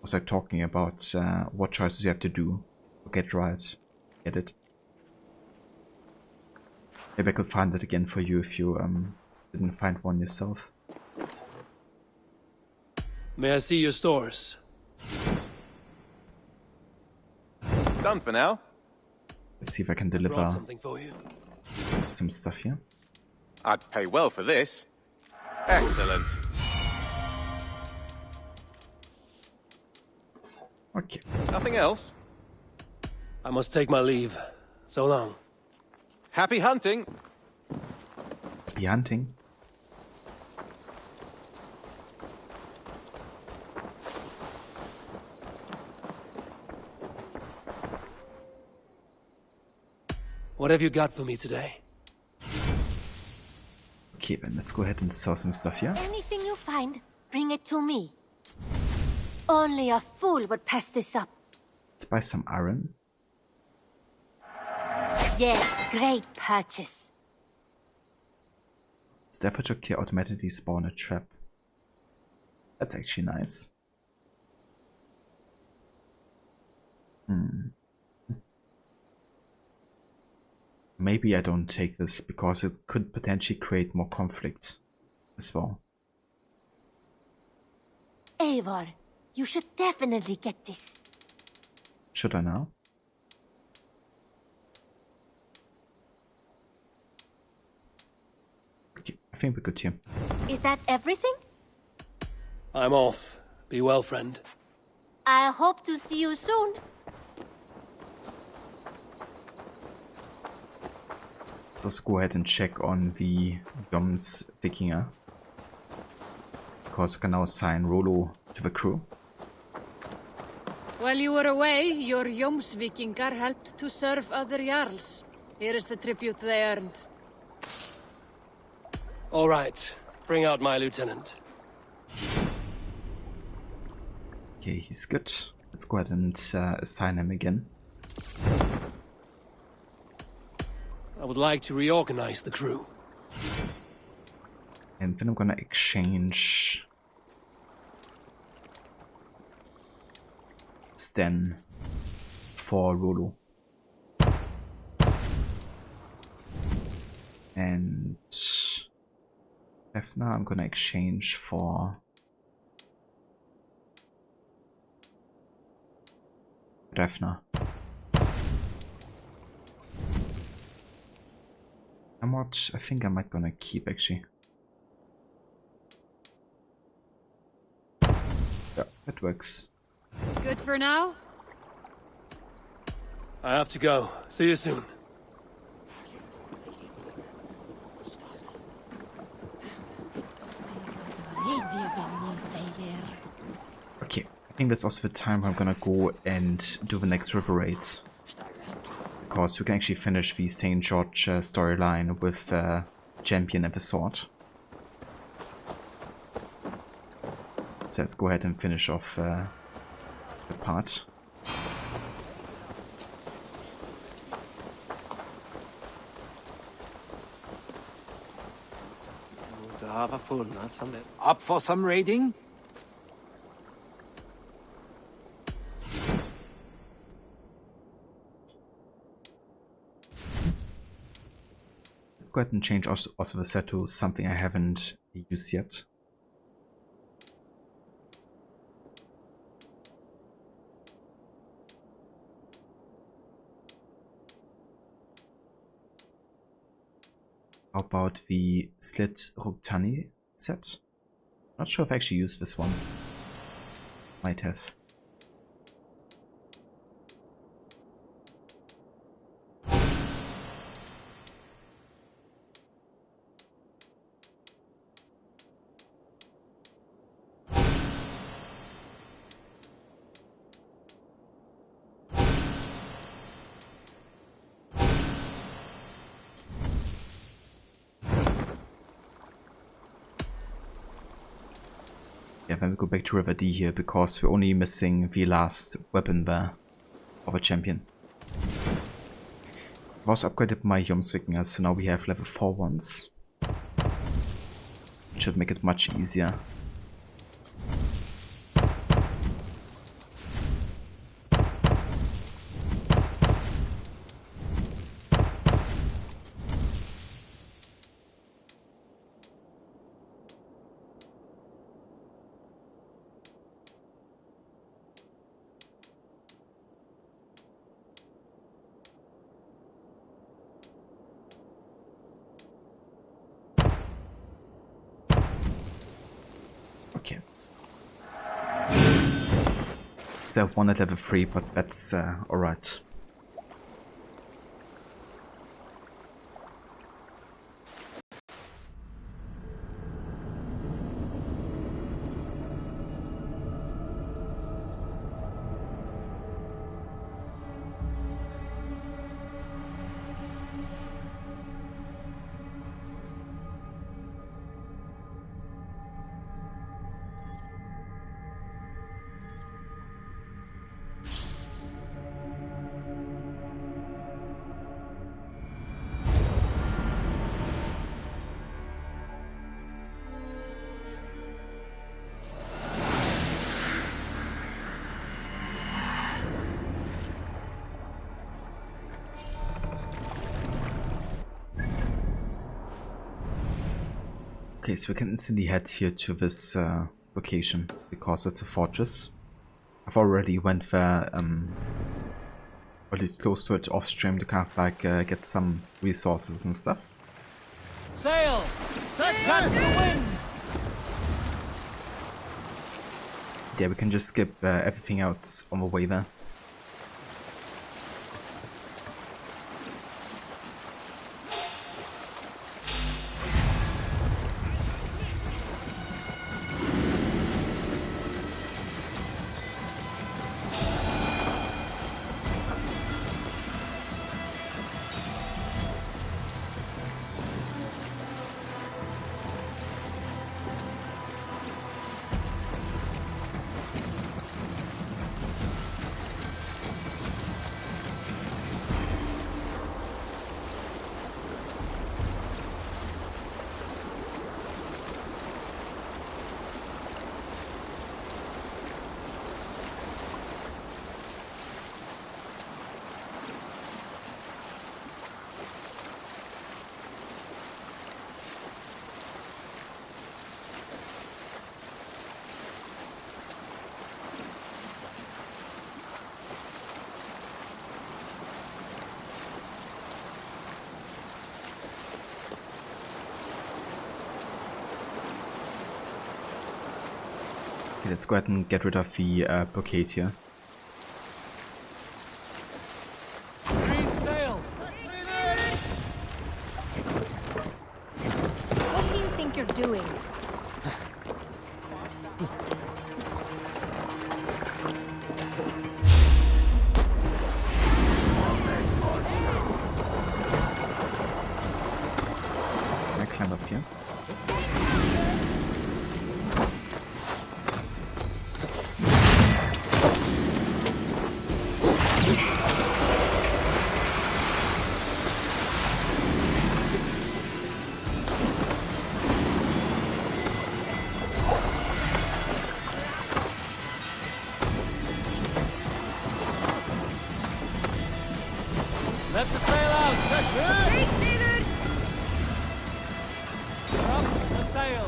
was like talking about what choices you have to do to get right. Get it? Maybe I could find it again for you if you didn't find one yourself. May I see your stores? Done for now. Let's see if I can Brought deliver something for you. some stuff here. I'd pay well for this. Excellent. Okay. Nothing else? I must take my leave. So long. Happy hunting. Be hunting. What have you got for me today? Okay, then let's go ahead and sell some stuff here. Anything you find, bring it to me. Only a fool would pass this up. Let's buy some iron. Yes, great purchase. Staffordshire Care automatically spawn a trap. That's actually nice. Maybe I don't take this because it could potentially create more conflict as well. Eivor, you should definitely get this. Should I now? Okay, I think we're good here. Is that everything? I'm off. Be well, friend. I hope to see you soon. Let's go ahead and check on the Yoms Vikinger. Because we can now assign Rolo to the crew. While you were away, your Jomsvikingar helped to serve other Jarls. Here is the tribute they earned. All right. Bring out my lieutenant. Okay, he's good. Let's go ahead and assign him again. I would like to reorganize the crew. And then I'm gonna exchange Sten for Rolo. And Hefner I'm gonna exchange for Refner. I think I might gonna keep actually. Yeah, that works. Good for now? I have to go. See you soon. Okay, I think that's also the time where I'm gonna go and do the next river raid. Because we can actually finish the St. George storyline with Champion and the Sword. So let's go ahead and finish off the part. Up for some raiding? Let's go ahead and change also the set to something I haven't used yet. How about the Slit Ruktani set? Not sure if I actually used this one. Might have. Yeah, then we go back to River D here, because we're only missing the last weapon there of a champion. I've also upgraded my Jomsvikinger, so now we have level 4 ones. Which should make it much easier. Okay. So one at level 3, but that's alright. Okay, so we can instantly head here to this location, because it's a fortress. I've already went there, or at least close to it off stream to kind of like get some resources and stuff. Sail! Set catch the wind! Yeah, we can just skip everything else on the way there. Okay, let's go ahead and get rid of the blockade here. Green sail! What do you think you're doing? Can I climb up here? Let the sail out! Take leader! Drop the sail!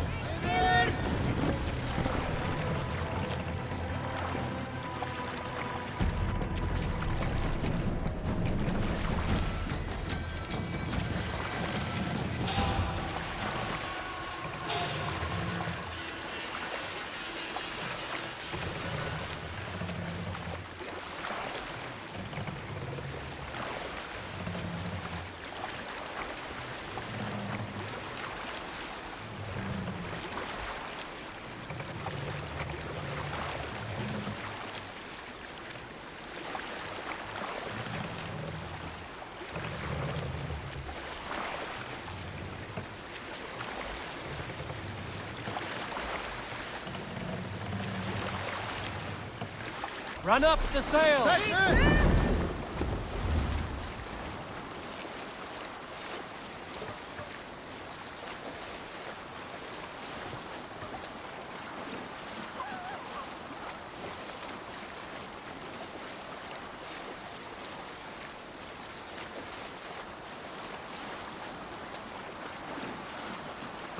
Run up the sail!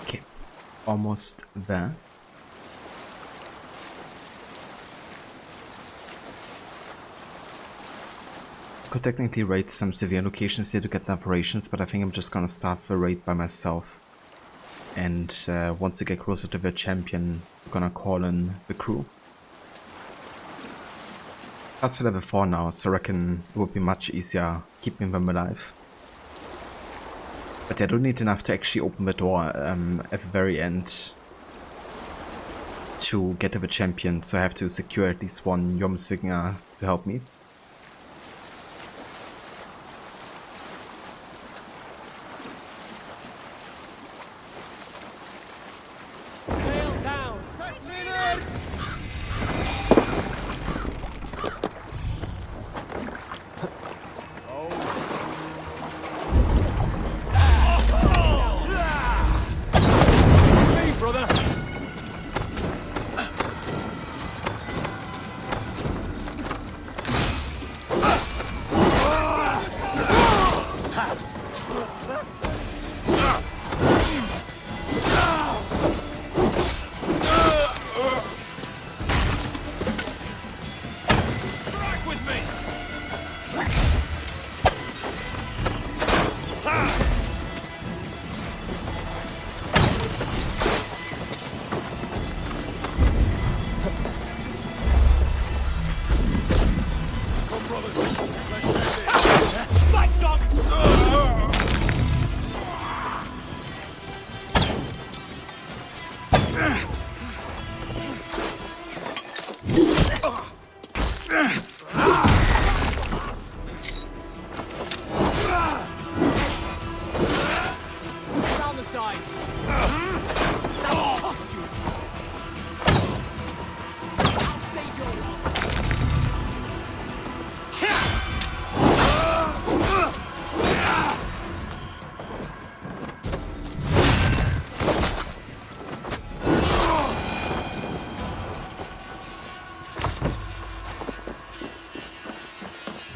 Okay, almost there. Could technically raid some severe locations here to get enough rations, but I think I'm just gonna start the raid by myself. And once we get closer to the champion, we're gonna call in the crew. That's level 4 now, so I reckon it would be much easier keeping them alive. But I don't need enough to actually open the door at the very end to get to the champion, so I have to secure at least one Jomsvinger to help me.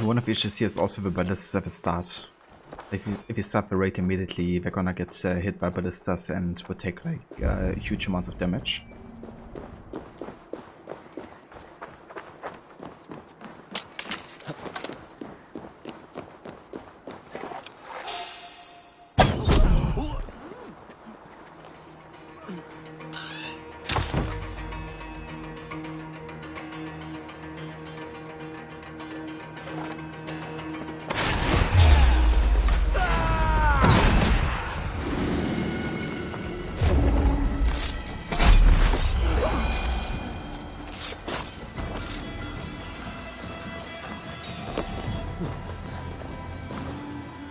One of the issues here is also the ballistas at the start. If you start the raid immediately, they're gonna get hit by ballistas and will take like huge amounts of damage.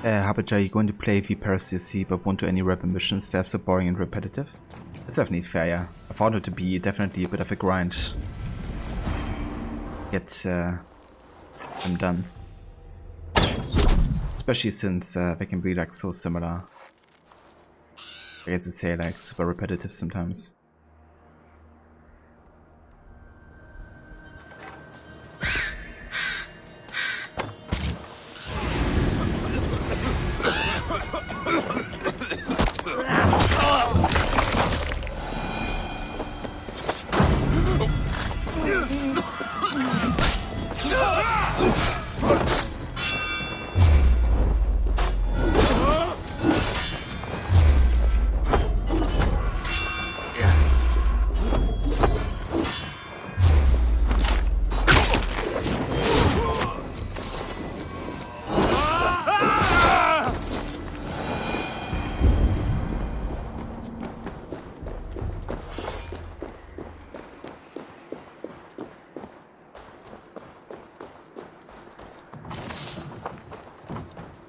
Habaja, you're going to play the Parasy but won't do any rebel missions. They're so boring and repetitive. That's definitely fair, yeah. I found it to be definitely a bit of a grind. Get them done. Especially since they can be like so similar. I guess I'd say like super repetitive sometimes.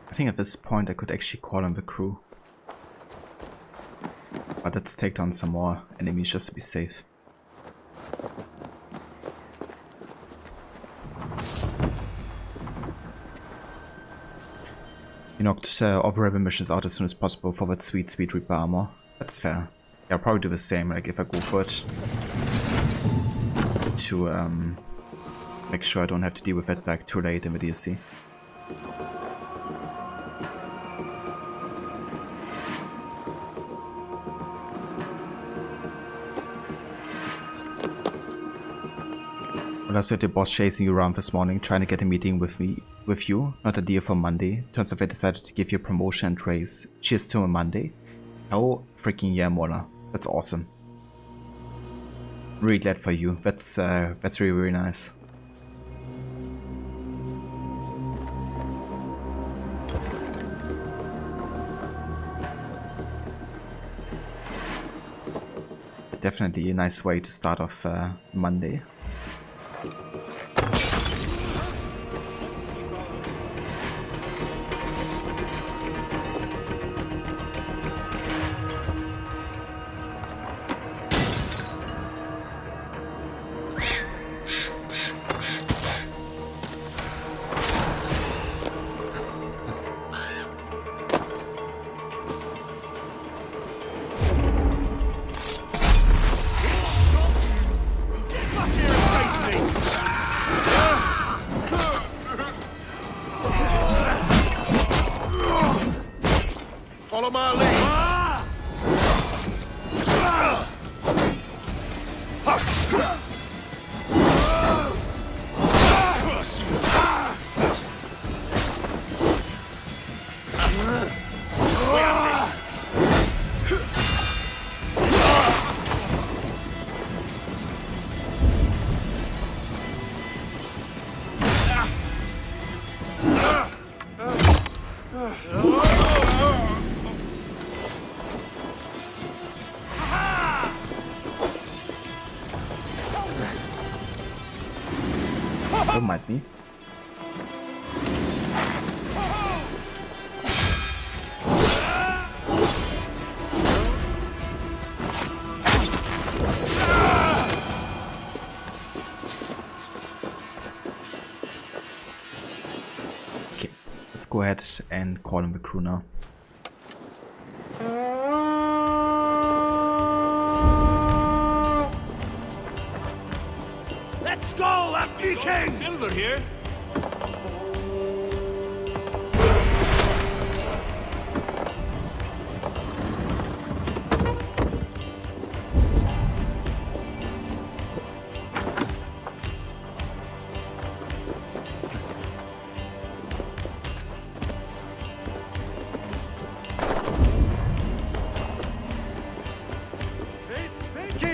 I think at this point I could actually call on the crew. But let's take down some more enemies just to be safe. You knocked overrated missions out as soon as possible for that sweet Reaper armor. That's fair. Yeah, I'll probably do the same, like if I go for it. To make sure I don't have to deal with that back too late in the DLC. Well, I saw the boss chasing you around this morning, trying to get a meeting with you, not a deal for Monday. Turns out they decided to give you a promotion and raise. Cheers to a Monday. Hell freaking yeah, Mola. That's awesome. Really glad for you. That's really, really nice. Definitely a nice way to start off Monday. Follow my lead. Don't mind me. Okay, let's go ahead and call in the crew now. Let's go, Afghan King! Silver here.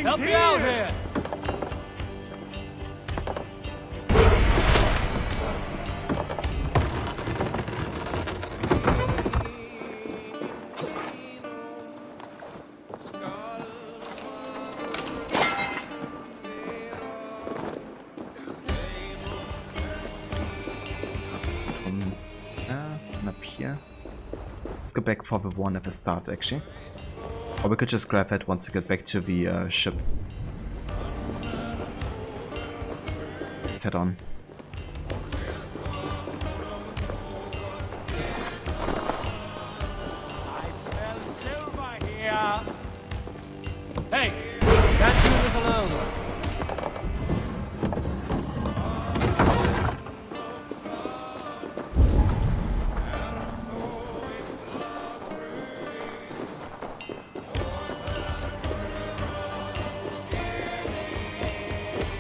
Help me out here! Up here. Let's go back for the one at the start, actually. Or we could just grab that once we get back to the ship. Let's head on. I smell silver here! Hey! Can't do this alone!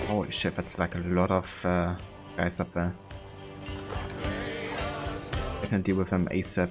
Holy shit, that's like a lot of guys up there. I can deal with them ASAP.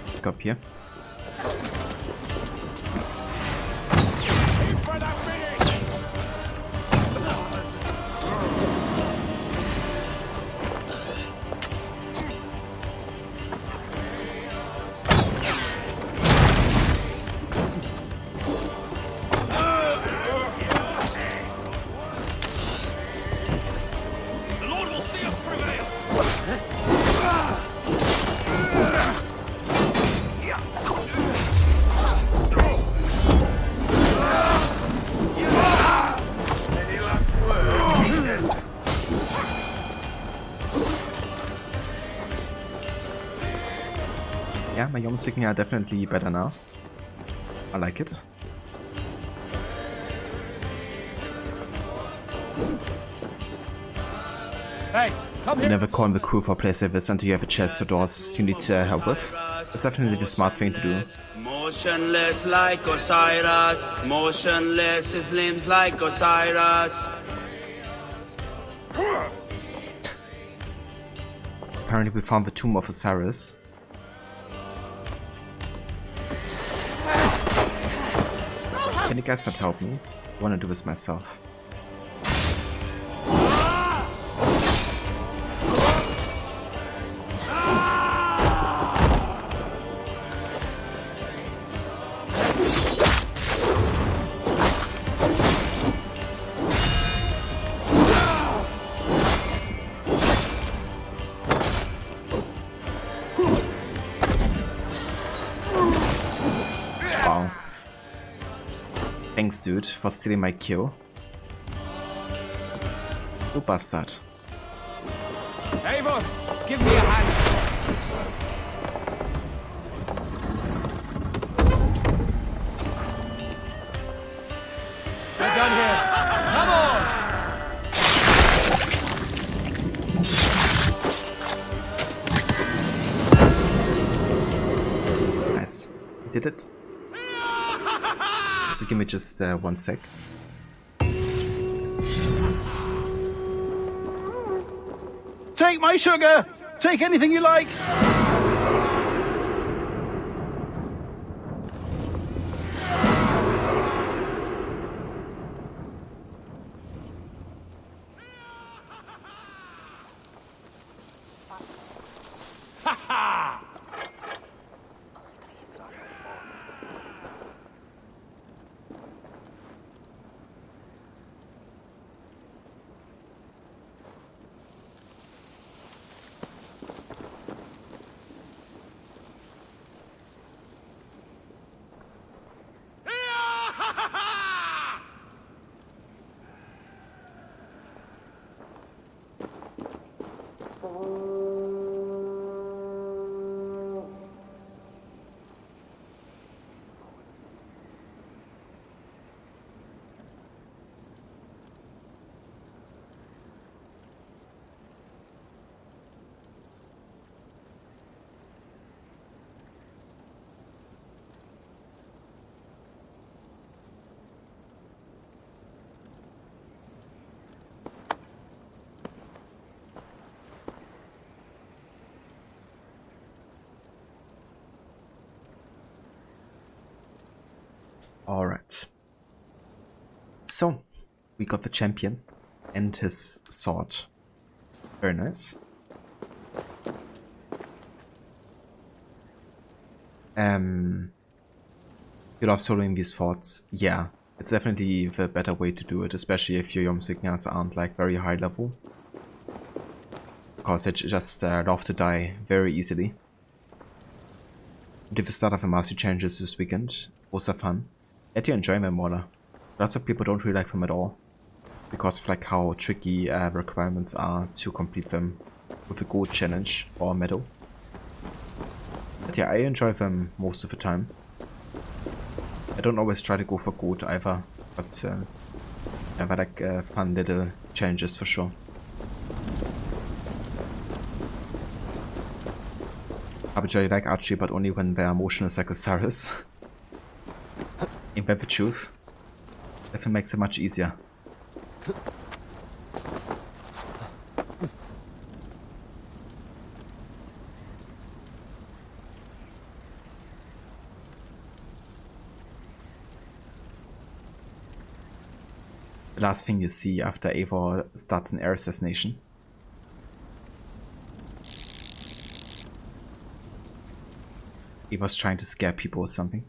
Let's go up here. my Yom Viking are definitely better now. I like it. Hey, come You here. never call in the crew for play service until you have a chest or doors you need help with. It's definitely the smart thing to do. Motionless like Osiris, motionless his limbs like Osiris. Apparently we found the tomb of Osiris. Can you guys not help me? I wanna do this myself. Wow. Thanks, dude, for stealing my kill. You bastard. Eivor, give me a hand. We're done here. Come on! Nice. We did it. So give me just 1 sec. Take my sugar! Take anything you like! Alright. So, we got the champion and his sword. Very nice. You love soloing these forts? Yeah, it's definitely the better way to do it, especially if your Yomsignas aren't like very high level. Because they just love to die very easily. Did the start of the Mastery Challenges this weekend? Was fun. Did you enjoy them, Mola? Lots of people don't really like them at all. Because of like how tricky the requirements are to complete them with a gold challenge or a medal. But yeah, I enjoy them most of the time. I don't always try to go for gold either, but yeah, they're like fun little challenges for sure. Arbitrarily like archery, but only when they are motionless like Osiris. Ain't that the truth? Definitely makes it much easier. The last thing you see after Eivor starts an air assassination. Eivor's trying to scare people or something.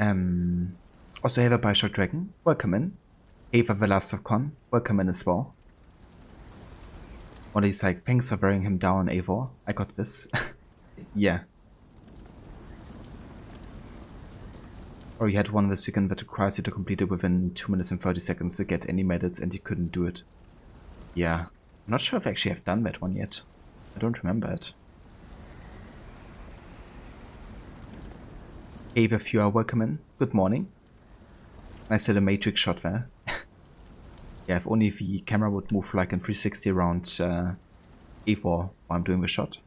Also, Ava by Shock Dragon, welcome in. Ava Velastovcon, welcome in as well. Or he's like, thanks for wearing him down, Eivor. I got this. Yeah. Or you had one this weekend that requires you to complete it within 2 minutes and 30 seconds to get any medals and you couldn't do it. Yeah. I'm not sure if I actually have done that one yet. I don't remember it. Ava, if you are welcome in, good morning. Nice little matrix shot there. Yeah, if only the camera would move like in 360 around E4 while I'm doing the shot.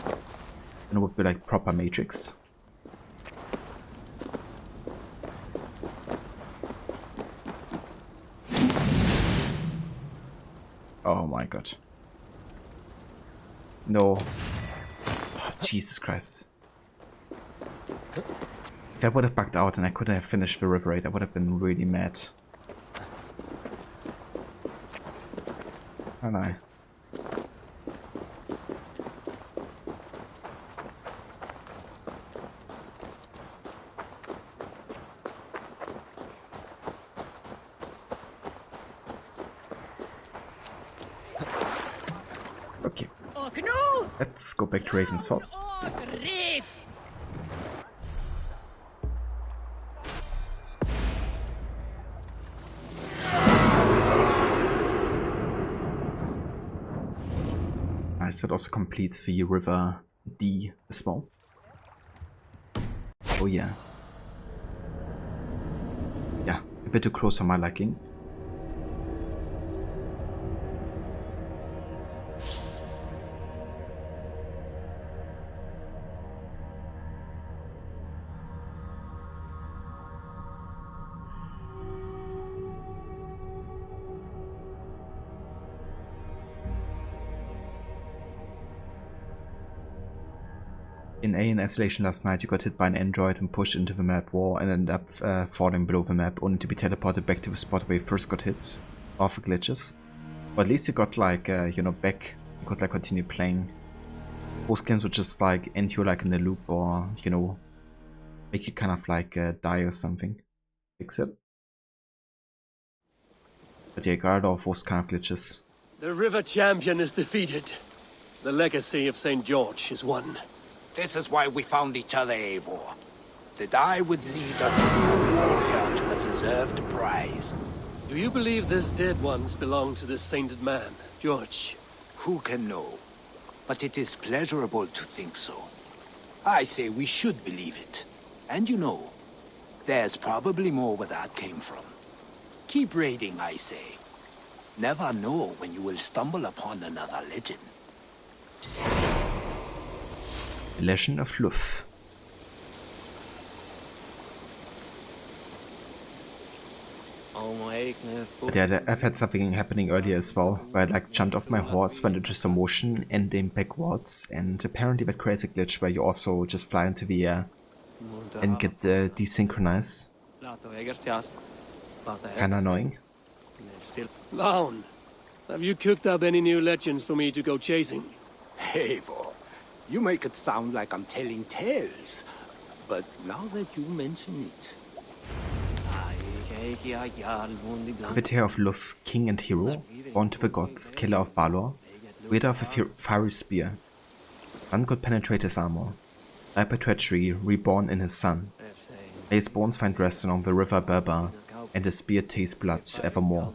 Then it would be like proper matrix. Oh my god. No. Oh, Jesus Christ. If I would have backed out and I couldn't have finished the river raid, I would have been really mad. Oh no. Okay. Let's go back to Ravensthorpe. So it also completes the river D as well. Oh yeah. Yeah, a bit too close for my liking. In A in Isolation last night, you got hit by an android and pushed into the map wall and ended up falling below the map, only to be teleported back to the spot where you first got hit. Off the glitches. But at least you got like, you know, back. You could like continue playing. Most games would just like end you like in the loop or, you know, make you kind of like die or something. Fix it. But yeah, got all of those kind of glitches. The river champion is defeated. The legacy of St. George is won. This is why we found each other, Eivor. That I would lead a true warrior to a deserved prize. Do you believe these dead ones belong to this sainted man, George? Who can know? But it is pleasurable to think so. I say we should believe it. And you know, there's probably more where that came from. Keep raiding, I say. Never know when you will stumble upon another legend. Legend of Luff. But yeah, I've had something happening earlier as well, where I like jumped off my horse, went into slow motion, ending backwards, and apparently that creates a glitch where you also just fly into the air and get desynchronized. Kinda annoying. Laun, have you cooked up any new legends for me to go chasing? Eivor, you make it sound like I'm telling tales, but now that you mention it... Vizier of Luff, king and hero, born to the gods, killer of Balor, wielder of a fiery spear. None could penetrate his armor. Died by treachery, reborn in his son. May his bones find rest along the river Berba, and his spear taste blood evermore.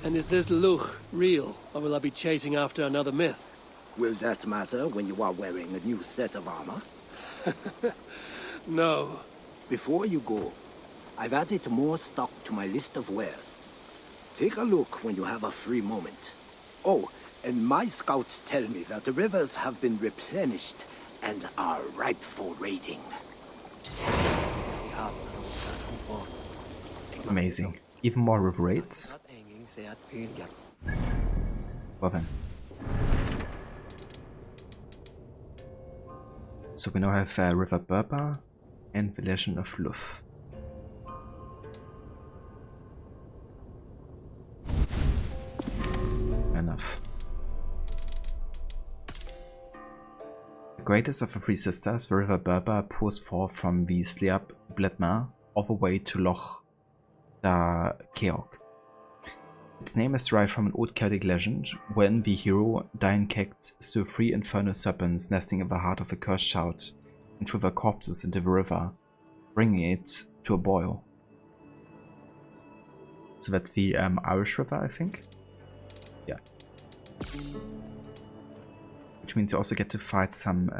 And is this Luch real, or will I be chasing after another myth? Will that matter when you are wearing a new set of armor? No. Before you go, I've added more stock to my list of wares. Take a look when you have a free moment. Oh, and my scouts tell me that the rivers have been replenished and are ripe for raiding. Amazing. Even more river raids? Well then. So we now have River Berba and the Legend of Luff. Enough. The greatest of the three sisters, the River Berba, pours forth from the Sleap Bledmar all the way to Loch da Keog. Its name is derived from an old Celtic legend, when the hero Dian Cecht saw 3 infernal serpents nesting in the heart of a cursed shout and threw their corpses into the river, bringing it to a boil. So that's the Irish River, I think? Yeah. Which means you also get to fight some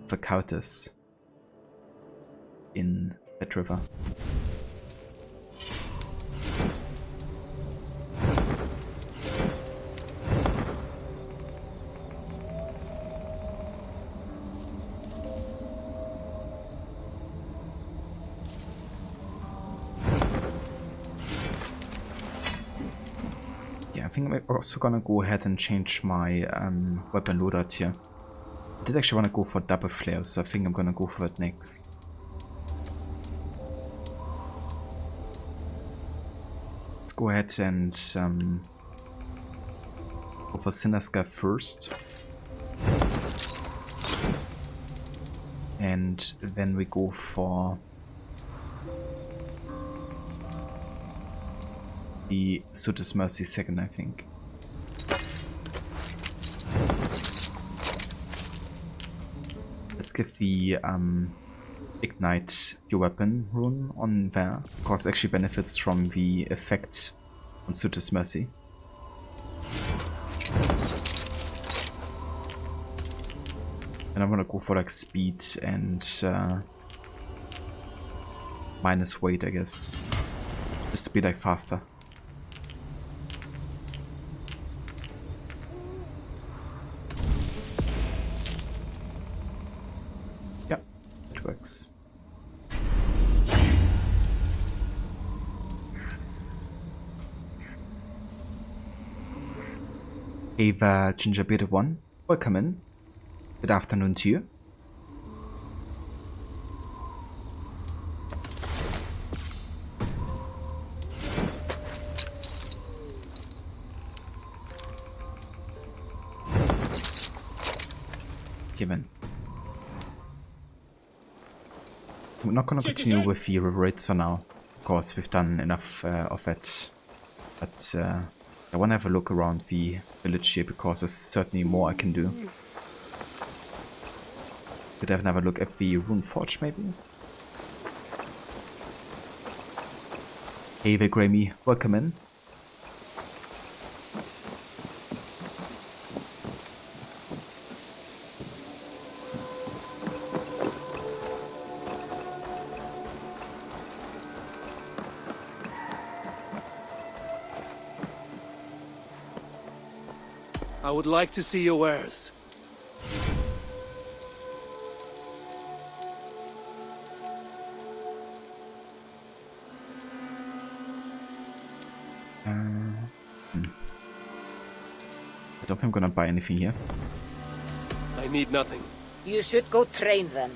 Vacautus in that river. I think I'm also gonna go ahead and change my weapon loadout here. I did actually want to go for double flares, so I think I'm gonna go for it next. Let's go ahead and go for Sinasca first. And then we go for the Sutter's Mercy second, I think. Let's give the Ignite Your Weapon rune on there, because it actually benefits from the effect on Sutter's Mercy. And I'm gonna go for like speed and minus weight, I guess. Just to be like faster. Works. Ava Gingerbeard 1, welcome in. Good afternoon to you. Given. We're not going to continue with the river raids for now. Of course, we've done enough of it. But I want to have a look around the village here, because there's certainly more I can do. Could have another look at the Rune Forge, maybe? Hey there, Grammy. Welcome in. I would like to see your wares. I don't think I'm gonna buy anything here. I need nothing. You should go train them.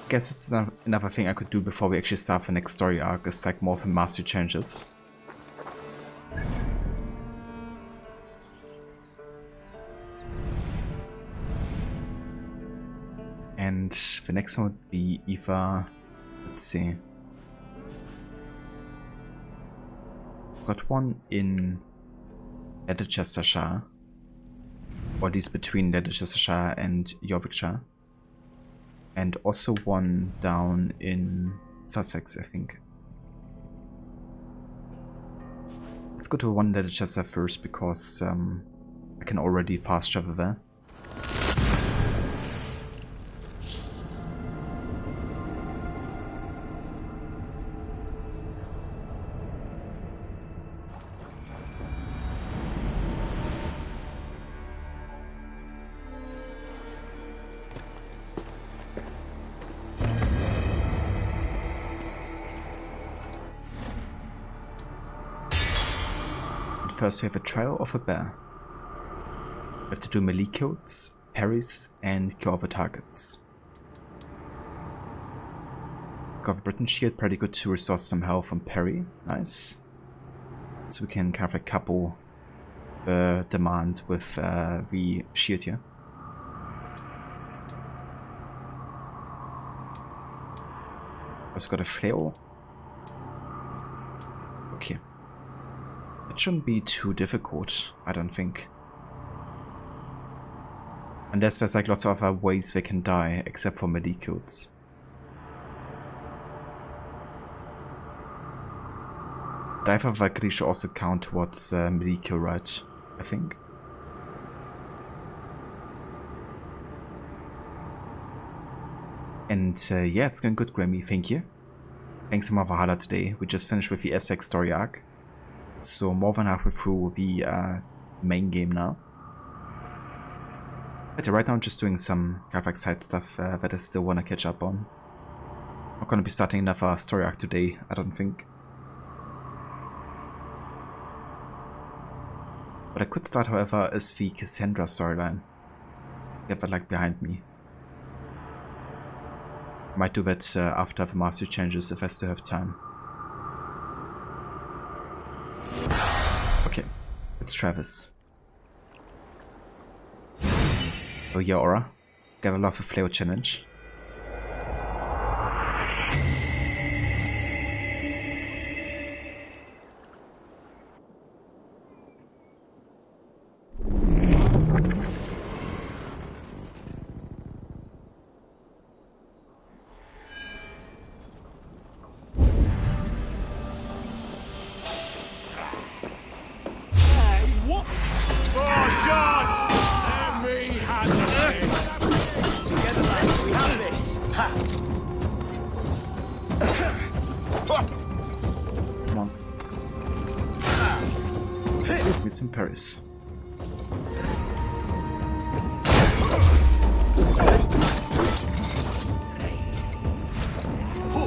I guess it's another thing I could do before we actually start the next story arc, is like more of the mastery changes. And the next one would be either, let's see. Got one in Leicestershire, or at least between Leicestershire and Yorkshire, and also one down in Sussex, I think. Let's go to one Leicestershire first, because I can already fast travel there. First we have a trial of a bear. We have to do melee kills, parries, and kill other targets. Got the Britain shield, pretty good to restore some health from parry, nice. So we can kind of like couple the demand with the shield here. Also got a flail. Okay. It shouldn't be too difficult, I don't think. Unless there's like lots of other ways they can die, except for medicutes. Diver Valkyrie should also count towards medicule, right? I think. And yeah, it's going good, Grammy. Thank you. Thanks for Valhalla today. We just finished with the Essex story arc. So more than halfway through the main game now. But right now I'm just doing some kind of like side stuff that I still want to catch up on. I'm not going to be starting another story arc today, I don't think. What I could start, however, is the Cassandra storyline. Get that like behind me. Might do that after the master changes if I still have time. Okay, it's Travis. Oh yeah, Aura. Gotta love a flail challenge. In Paris.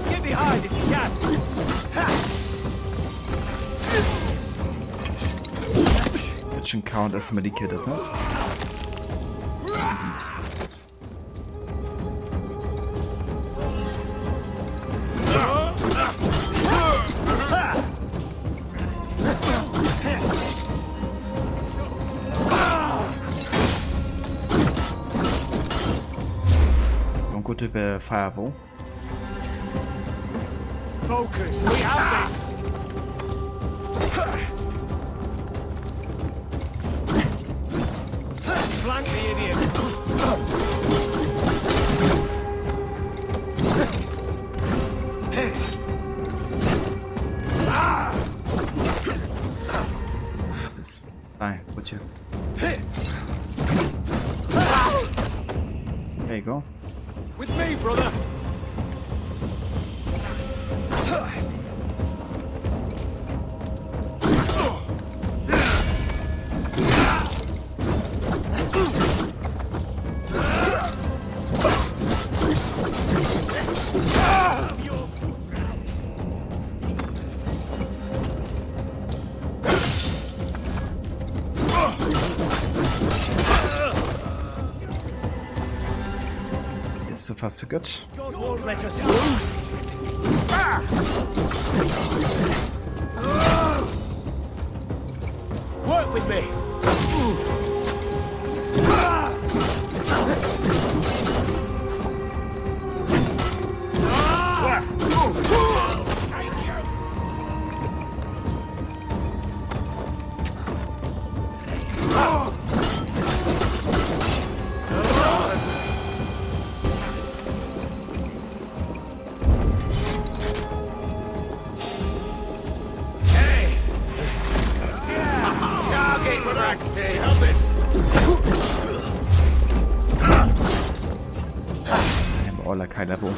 Get behind if you can. It should count as a medikit, doesn't it? Indeed. Yes. Go to the firewall. Focus, we have this! Flank the idiot! This is... Die, would you? There you go. With me, brother! So far so good. God won't let us lose! Work with me! I'm all like high level.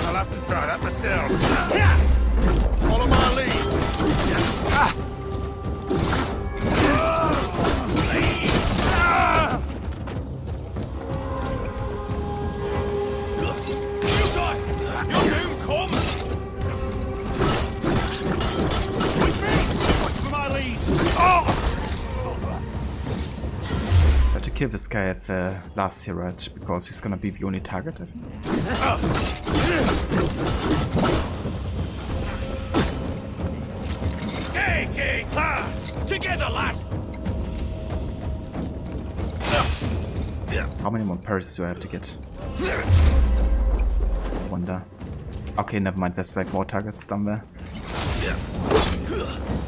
I'll have to try that myself. Follow my lead. Have to kill this guy at the last here, right? Because he's gonna be the only target, I think. Together, lad! How many more parries do I have to get? I wonder. Okay, never mind, there's like more targets down there.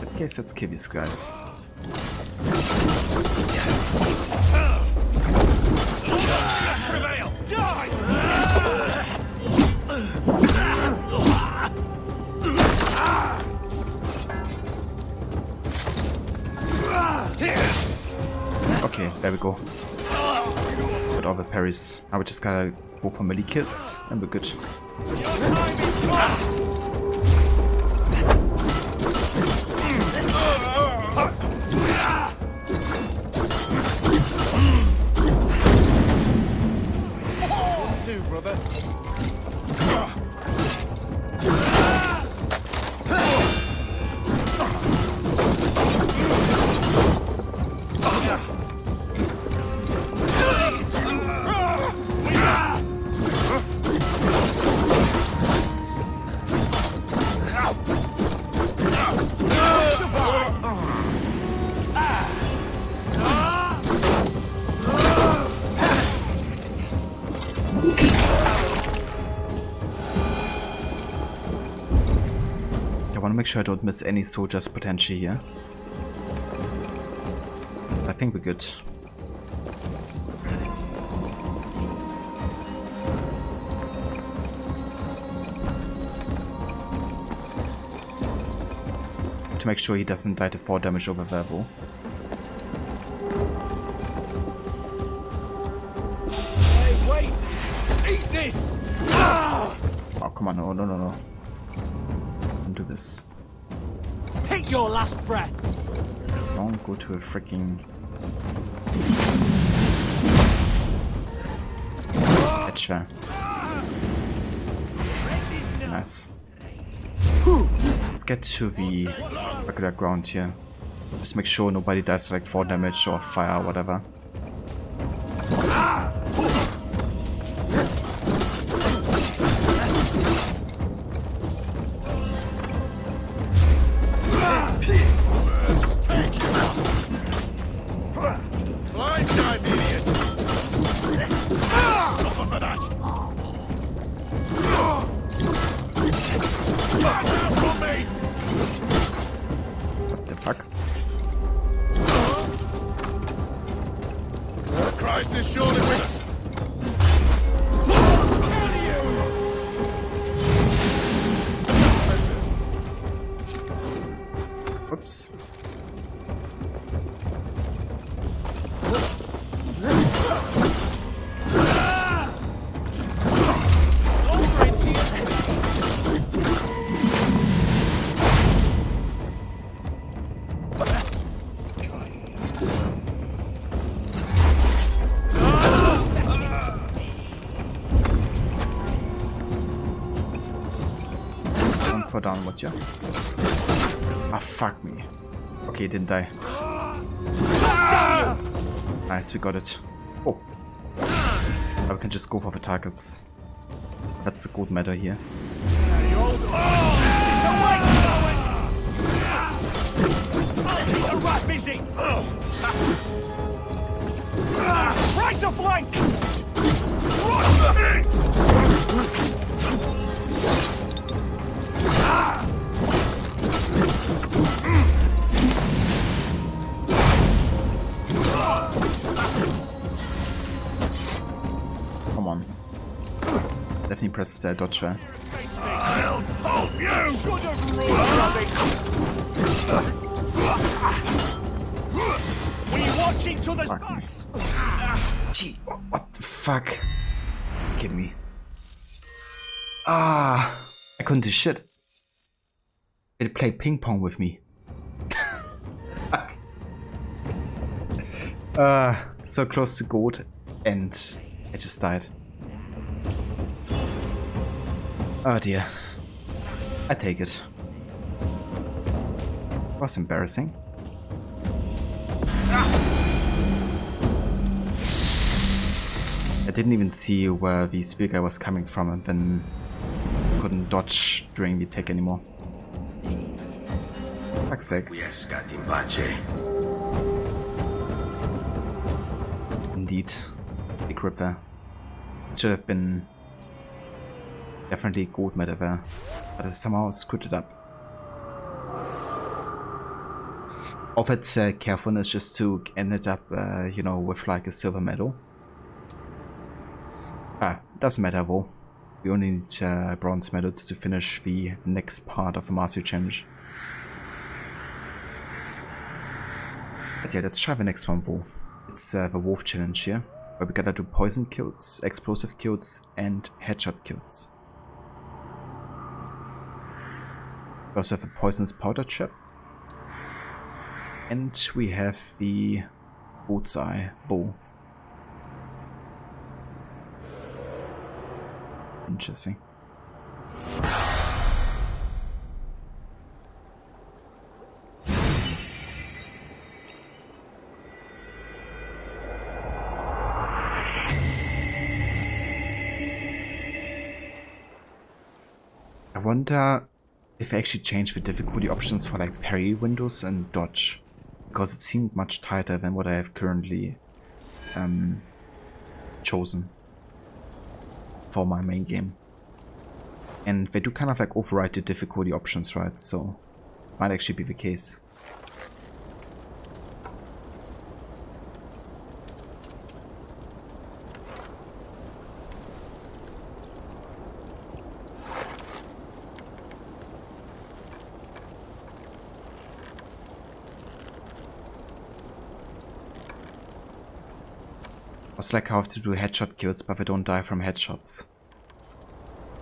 In case, let's kill these guys. Okay, there we go. Got all the parries. Now we just gotta go for melee kills and we're good. Two, brother. I want to make sure I don't miss any soldiers potentially here. I think we're good. To make sure he doesn't die to 4 damage over verbal. Hey, wait! Eat this! Oh, come on, no. Don't do this. Take your last breath! Don't go to a freaking edge there. Nice. Let's get to the regular ground here. Just make sure nobody does like 4 damage or fire or whatever. What the fuck? Christ is surely with us! Oops. Don't fall down, would ya? Ah, fuck me. Okay, didn't die. Nice, we got it. Oh. But we can just go for the targets. That's the good matter here. Right to flank! Come on. Definitely press dodge there. I'll help you! Were you watching to the backs? Gee, what the fuck? You kidding me? Ah, I couldn't do shit. It played ping pong with me. So close to gold, and I just died. Oh dear. I take it. Was embarrassing. I didn't even see where the spear guy was coming from, and then couldn't dodge during the attack anymore. Fuck's sake. Indeed. big rip there. It should have been definitely gold medal there, but I somehow screwed it up. Of its carefulness just to end it up, you know, with like a silver medal. Doesn't matter though. We only need bronze medals to finish the next part of the Master Challenge. But yeah, let's try the next one though. It's the Wolf Challenge here, where we gotta do poison kills, explosive kills, and headshot kills. We also have a poisonous powder trap. And we have the bullseye bow. Interesting. I wonder if I actually changed the difficulty options for like parry windows and dodge, because it seemed much tighter than what I have currently chosen for my main game. And they do kind of like override the difficulty options, right? So might actually be the case. It's like how I have to do headshot kills, but they don't die from headshots.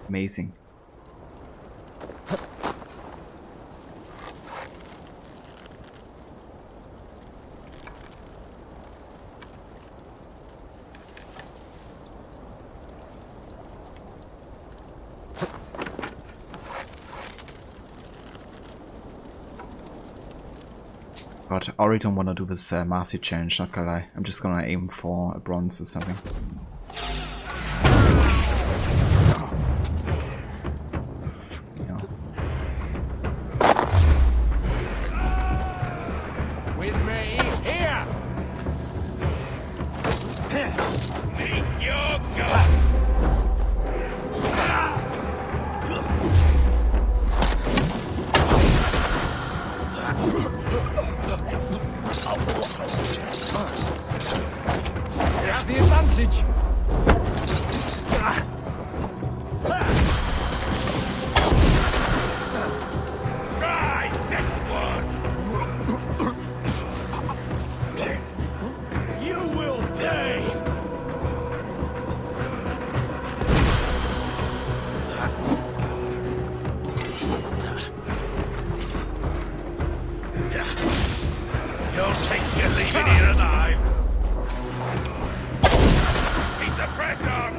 Amazing. God, I already don't want to do this Marcy challenge, not gonna lie. I'm just gonna aim for a bronze or something. With me, here! Meet your guts! You have the advantage. Try next one. You will pay. Don't think you're leaving here alive. Keep the press on.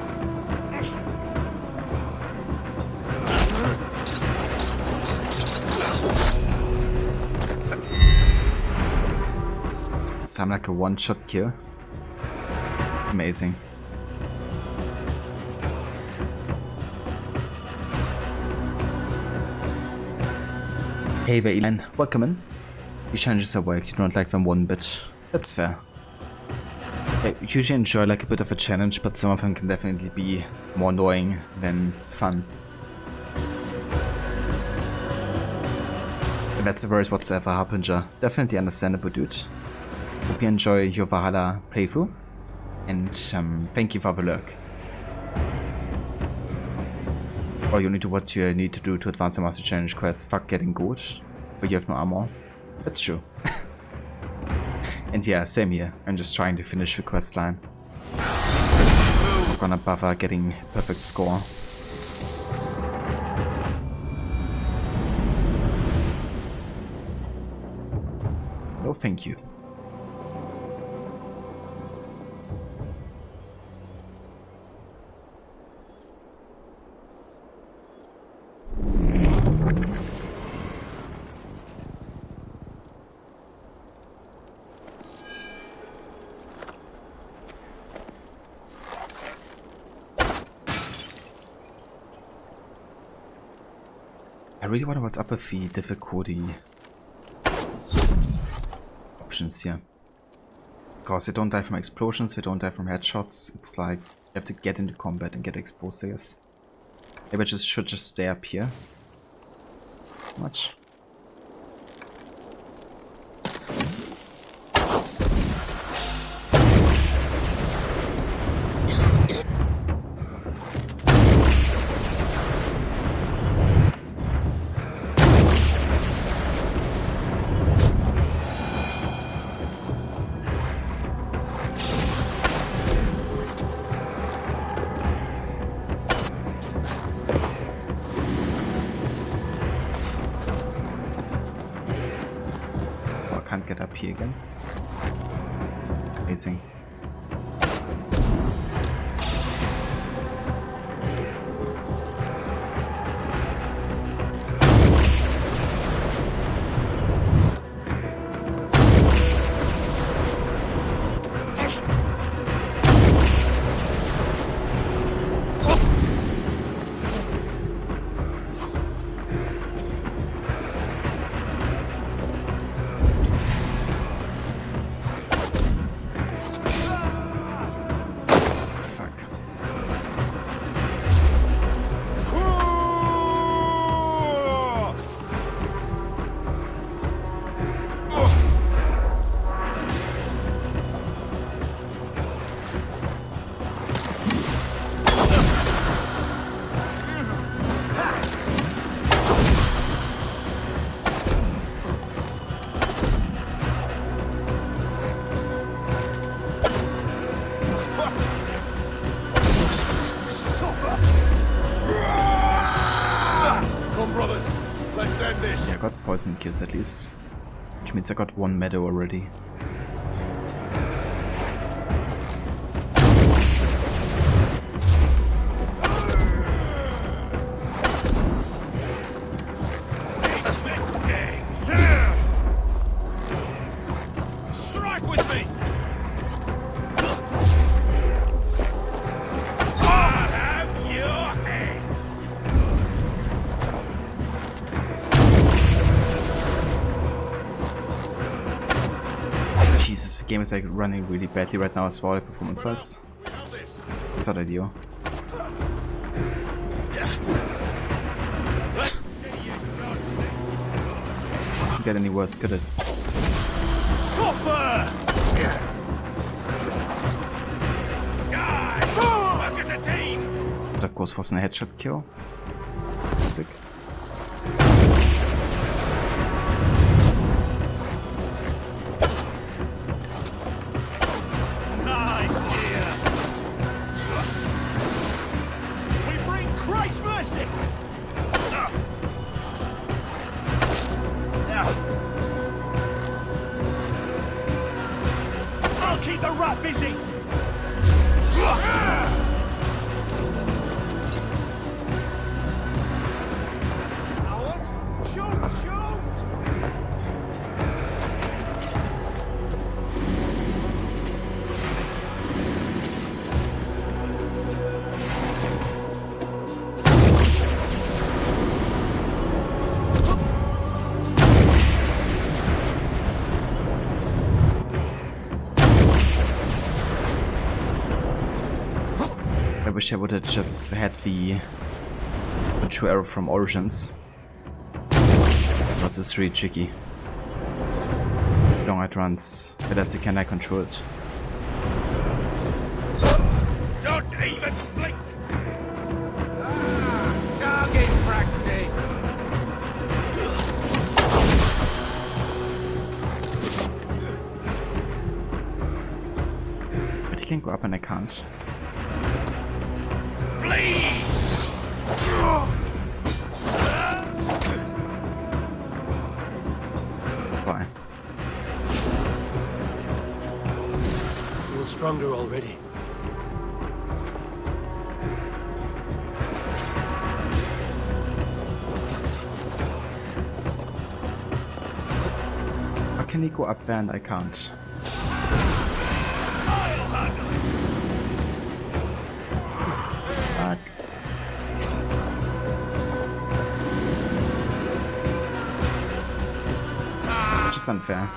Sound like a one-shot kill. Amazing. Hey there, Elan. Welcome in. These challenges are work, you don't like them one bit. That's fair. I usually enjoy like a bit of a challenge, but some of them can definitely be more annoying than fun. And that's the worst whatsoever, Harbinger. Definitely understandable, dude. Hope you enjoy your Valhalla playthrough. And thank you for the lurk. Or you only do what you need to do to advance the Master Challenge quest. Fuck getting gold, but you have no armor. That's true. And yeah, same here. I'm just trying to finish the quest line. I'm gonna bother getting perfect score. No thank you. I really wonder what's up with the difficulty options here. Because they don't die from explosions, they don't die from headshots. It's like you have to get into combat and get exposed, I guess. Maybe I should just stay up here. Much. Get up here again. Amazing. Yeah, I got poison kills at least, which means I got one meadow already. Strike with me! Jesus, the game is like running really badly right now as well, performance-wise. It's not ideal. Can't get any worse, could it? That of course wasn't a headshot kill. Sick. Keep the rat busy! I wish I would have just had the true arrow from Origins. Because it's really tricky. Long it runs, but as can I control it. Don't even blink! Target practice! But he can go up and I can't. Bye. Feel stronger already. How can he go up there and I can't? Fuck. Which is unfair.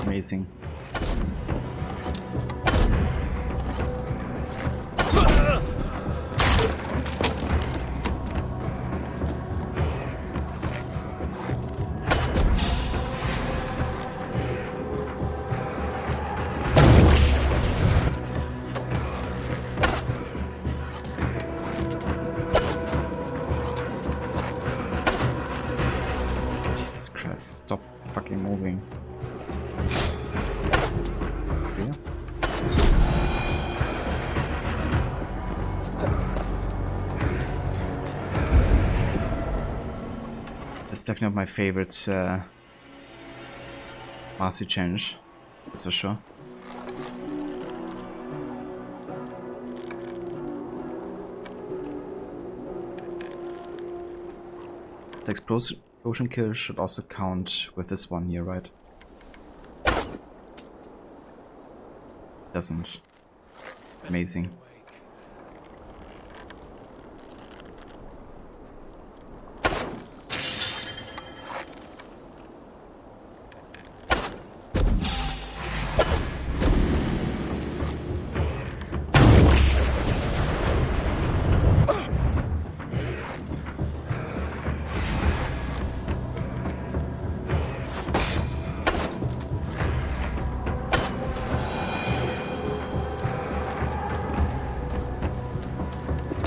Amazing. Jesus Christ, stop fucking moving. Okay. It's definitely not my favorite Marcy change, that's for sure. The explosion kill should also count with this one here, right? Doesn't. Amazing.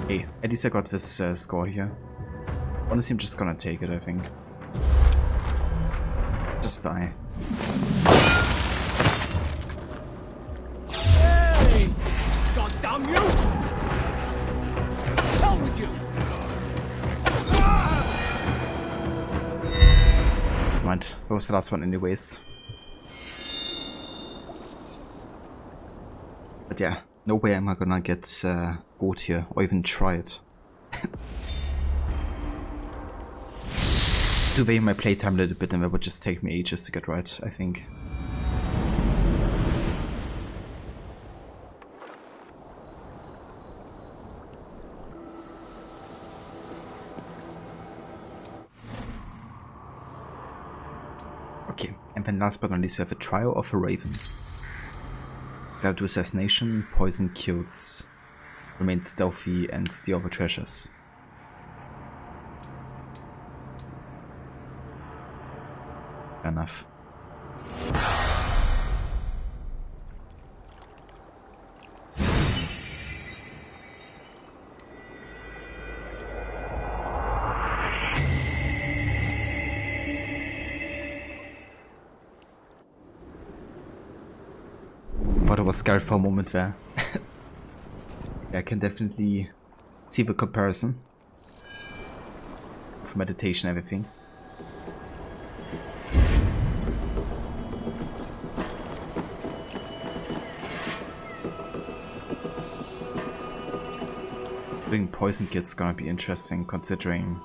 Hey, at least I got this score here. Honestly, I'm just gonna take it, I think. Just die. Hey! God damn you! Hell with you! Never mind, that was the last one anyways. But yeah, no way am I gonna get gold here, or even try it. To vary my playtime a little bit, and that would just take me ages to get right, I think. Okay, and then last but not least we have a trial of a raven. Gotta do assassination, poison kills, remain stealthy, and steal over treasures. Fair enough. Thought I was scared for a moment there. Yeah, I can definitely see the comparison for meditation and everything. Doing poison kills gonna be interesting considering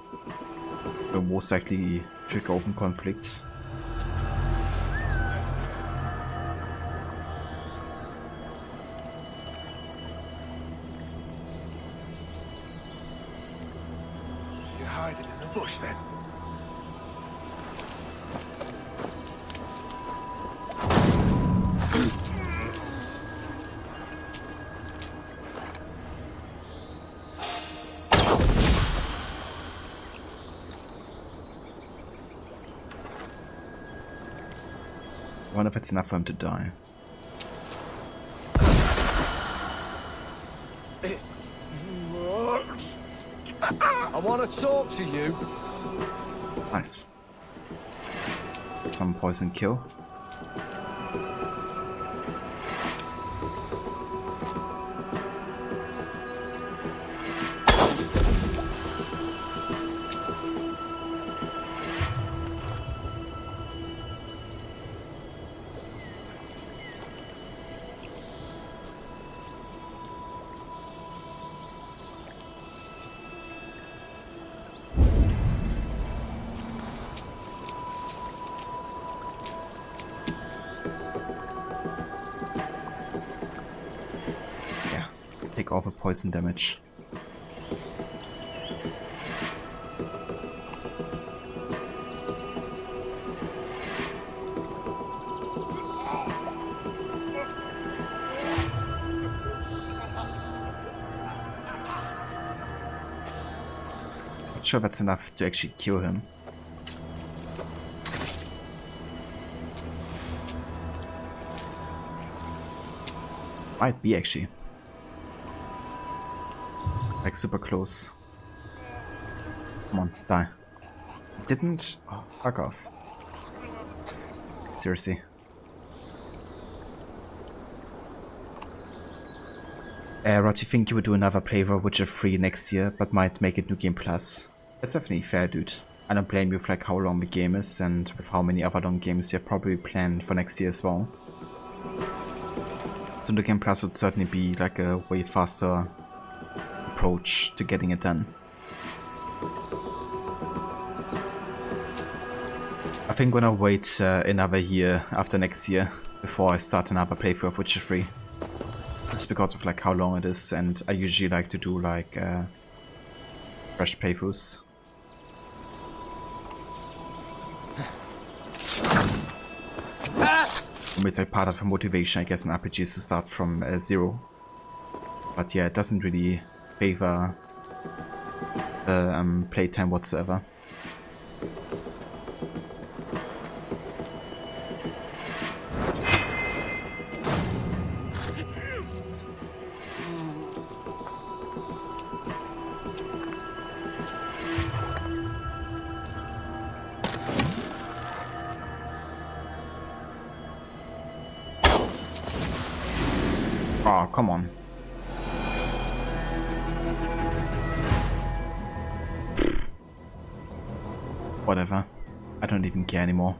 will most likely trigger open conflicts. You're hiding in the bush then? I wonder if it's enough for him to die. I want to talk to you. Nice. Some poison kill. Take all the poison damage. sure that's enough to actually kill him. Might be actually. Like super close. Come on, die. Didn't? Oh, fuck off. Seriously. Rod, you think you would do another playthrough of Witcher 3 next year, but might make it New Game Plus? That's definitely fair, dude. I don't blame you for like how long the game is and with how many other long games you have probably planned for next year as well. So New Game Plus would certainly be like a way faster approach to getting it done. I think I'm gonna wait another year after next year before I start another playthrough of Witcher 3. Just because of like how long it is, and I usually like to do like fresh playthroughs. It's like part of the motivation, I guess, in RPGs to start from zero. But yeah, it doesn't really favor playtime whatsoever. Oh, come on. Whatever. I don't even care anymore.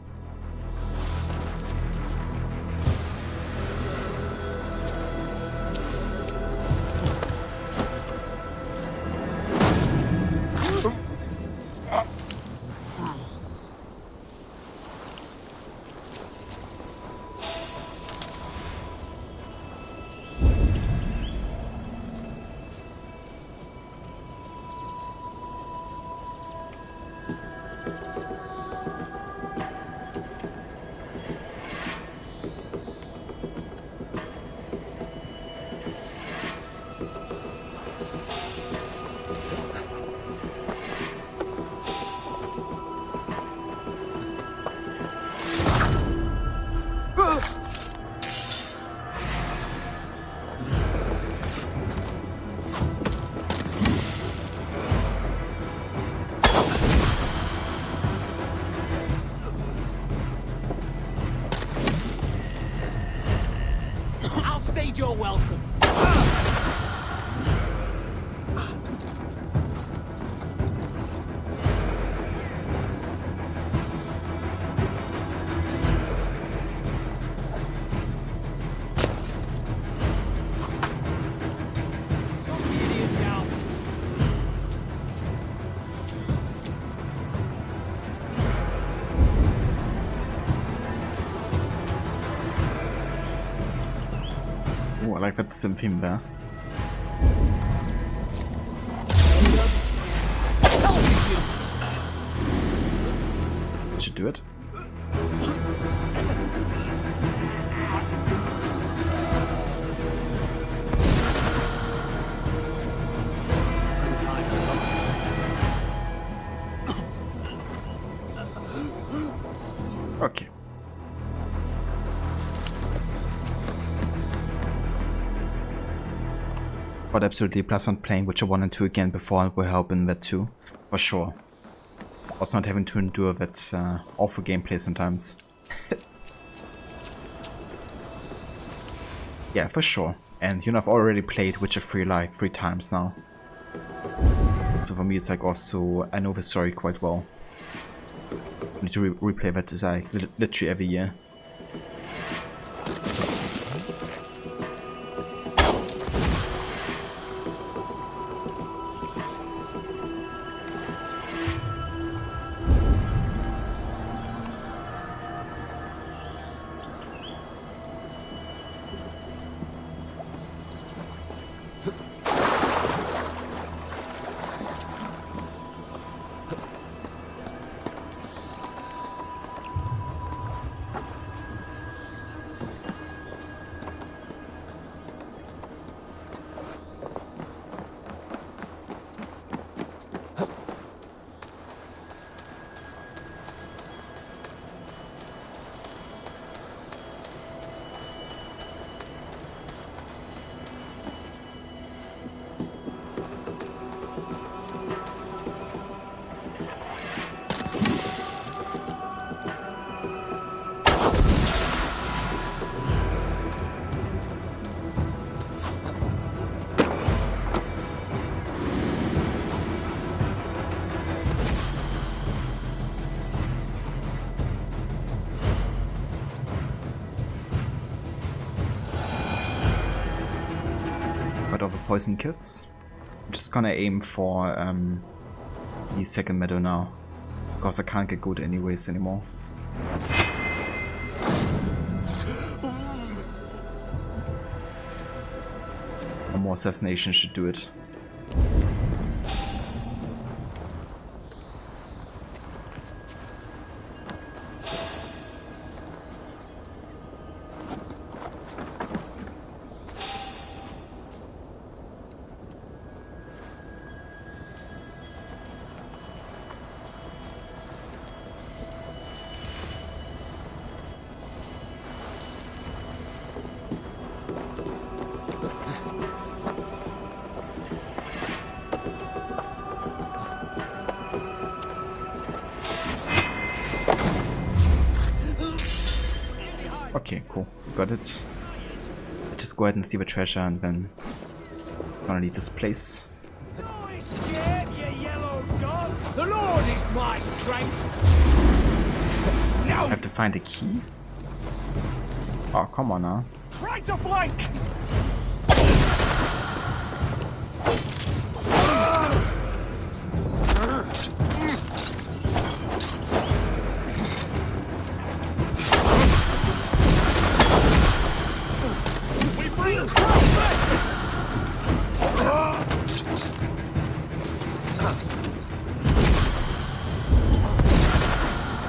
You're welcome. Oh, I like that sim theme there. Should do it. Okay. But absolutely, plus on playing Witcher 1 and 2 again before will help in that too, for sure. Also not having to endure that awful gameplay sometimes. Yeah, for sure. And you know, I've already played Witcher 3 like 3 times now. So for me it's like also, I know the story quite well. I need to replay that like literally every year. of the poison kits. I'm just gonna aim for the second meadow now, because I can't get good anyways anymore. One more assassination should do it. Okay, cool. Got it. Just go ahead and steal the treasure and then I'm gonna leave this place. The Lord is my strength. I have to find a key? Oh, come on now. Try to flank.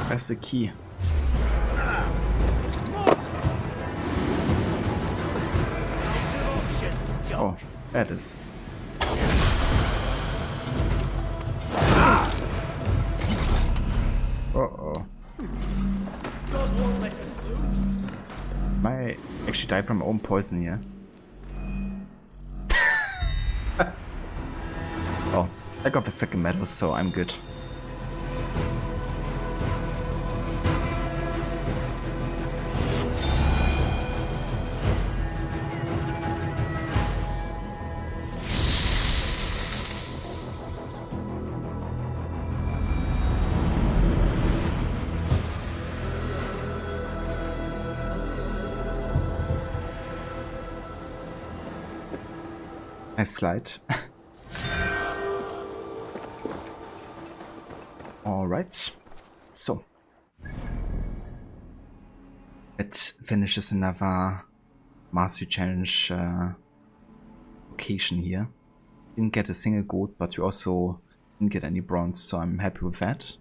Where's the key? Oh, there it is. Uh-oh. Am I actually die from my own poison here? Oh, I got the second medal, so I'm good. Nice slide. Alright, so it finishes another Mastery Challenge location here. Didn't get a single gold, but we also didn't get any bronze, so I'm happy with that.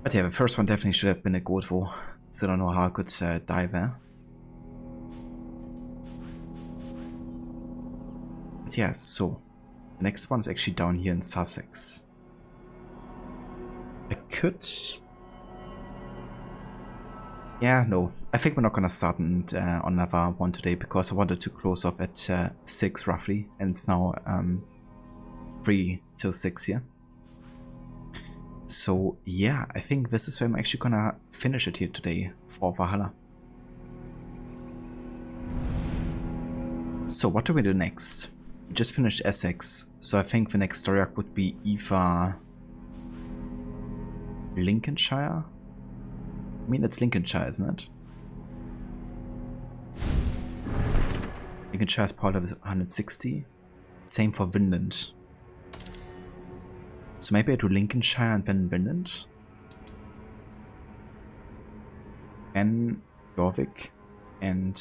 But yeah, the first one definitely should have been a gold though. Still don't know how I could die there. But yeah, so the next one is actually down here in Sussex. I could... Yeah, no. I think we're not gonna start on another one today because I wanted to close off at 6 roughly, and it's now 3 till 6 here. So yeah, I think this is where I'm actually gonna finish it here today for Valhalla. So what do we do next? We just finished Essex, so I think the next story arc would be either Lincolnshire? I mean, it's Lincolnshire, isn't it? Lincolnshire is power level 160. Same for Vinland. So maybe I do Lincolnshire and then Vinland. And Jorvik and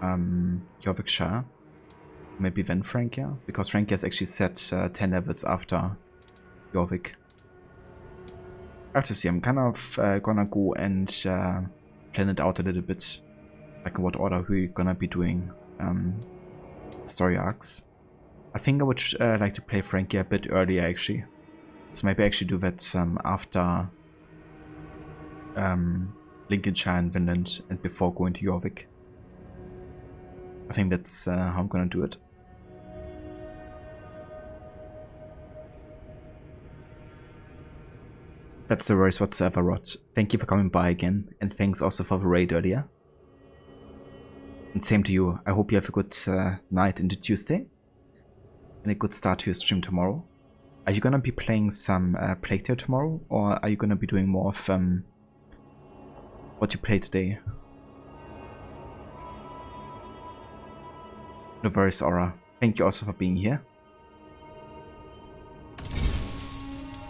Jorvikshire. Maybe then Francia, because Francia is actually set 10 levels after Jorvik. I have to see, I'm kind of gonna go and plan it out a little bit, like in what order we're gonna be doing story arcs. I think I would like to play Francia a bit earlier actually, so maybe I actually do that after Lincolnshire and Vinland and before going to Jorvik. I think that's how I'm gonna do it. That's the worries whatsoever, Rod. Thank you for coming by again, and thanks also for the raid earlier. And same to you. I hope you have a good night into Tuesday, and a good start to your stream tomorrow. Are you gonna be playing some Plague Tale tomorrow, or are you gonna be doing more of what you played today? No worries, Aura. Thank you also for being here.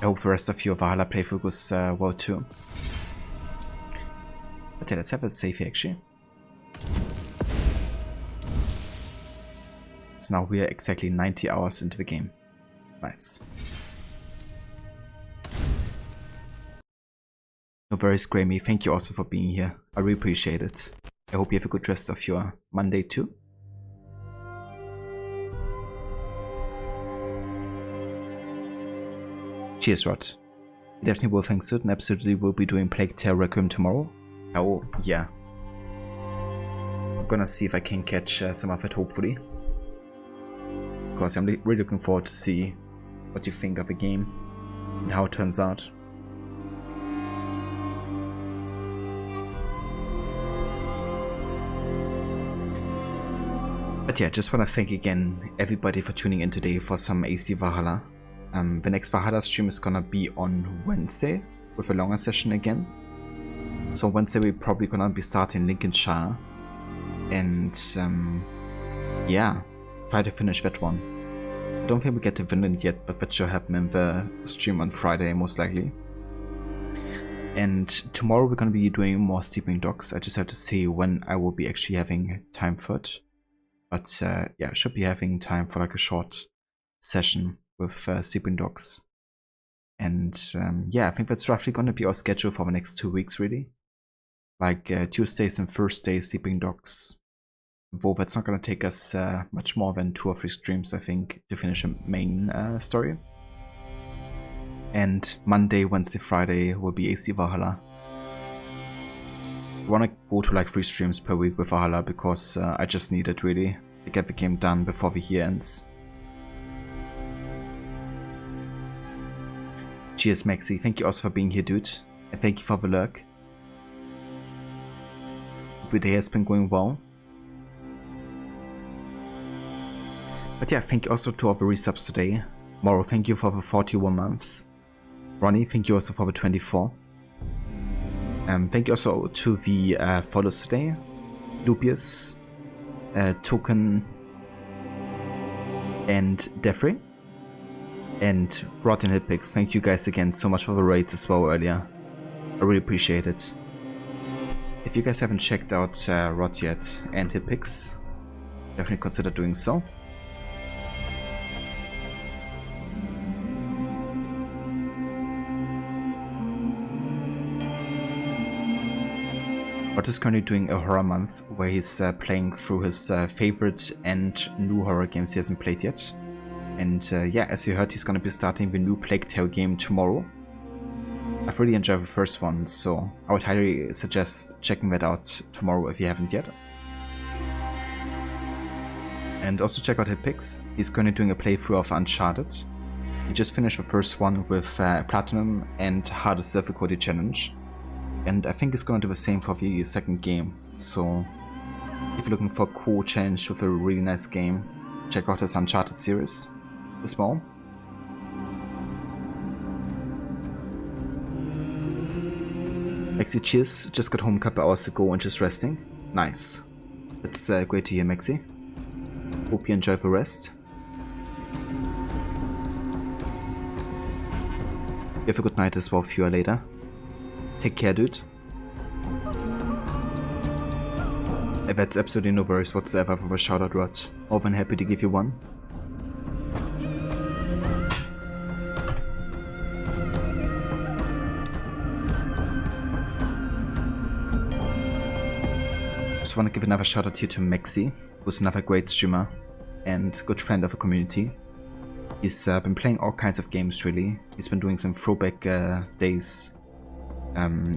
I hope the rest of your Valhalla playthrough goes well too. But yeah, let's have a save here actually. So now we are exactly 90 hours into the game. Nice. No worries, Grammy. Thank you also for being here. I really appreciate it. I hope you have a good rest of your Monday too. Cheers, Rod. You definitely will thanks to it and absolutely will be doing Plague Tale Requiem tomorrow. Oh, yeah. I'm gonna see if I can catch some of it, hopefully. Because I'm really looking forward to see what you think of the game and how it turns out. But yeah, just want to thank again everybody for tuning in today for some AC Valhalla. The next Valhalla stream is gonna be on Wednesday with a longer session again. So Wednesday we're probably gonna be starting Lincolnshire and yeah, try to finish that one. I don't think we get to Vinland yet, but that should happen in the stream on Friday most likely. And tomorrow we're gonna be doing more Sleeping Dogs. I just have to see when I will be actually having time for it. But yeah, I should be having time for like a short session with Sleeping Dogs. And yeah, I think that's roughly going to be our schedule for the next 2 weeks, really. Like Tuesdays and Thursdays, Sleeping Dogs. Though that's not going to take us much more than 2 or 3 streams, I think, to finish a main story. And Monday, Wednesday, Friday will be AC Valhalla. I want to go to like 3 streams per week with Valhalla because I just need it really to get the game done before the year ends. Cheers, Maxi. Thank you also for being here, dude. And thank you for the lurk. Hope the day has been going well. But yeah, thank you also to all the resubs today. Moro, thank you for the 41 months. Ronnie, thank you also for the 24. Thank you also to the follows today. Lupius, Token, and Defrey. And Rotten Hitpicks, thank you guys again so much for the raids as well earlier. I really appreciate it. If you guys haven't checked out Rot yet and Hitpicks, definitely consider doing so. Rot is currently doing a horror month where he's playing through his favorite and new horror games he hasn't played yet. And yeah, as you heard, he's gonna be starting the new Plague Tale game tomorrow. I've really enjoyed the first one, so I would highly suggest checking that out tomorrow if you haven't yet. And also check out Hitpicks. He's currently doing a playthrough of Uncharted. He just finished the first one with Platinum and Hardest Difficulty Challenge. And I think he's gonna do the same for the second game. So if you're looking for a cool challenge with a really nice game, check out his Uncharted series as well. Maxi, cheers. Just got home a couple hours ago and just resting. Nice. That's great to hear, Maxi. Hope you enjoy the rest. You have a good night as well, viewer later. Take care, dude. That's absolutely no worries whatsoever for the shoutout, Rod. More than happy to give you one. Just want to give another shout out here to Maxi, who's another great streamer and good friend of the community. He's been playing all kinds of games really. He's been doing some throwback days.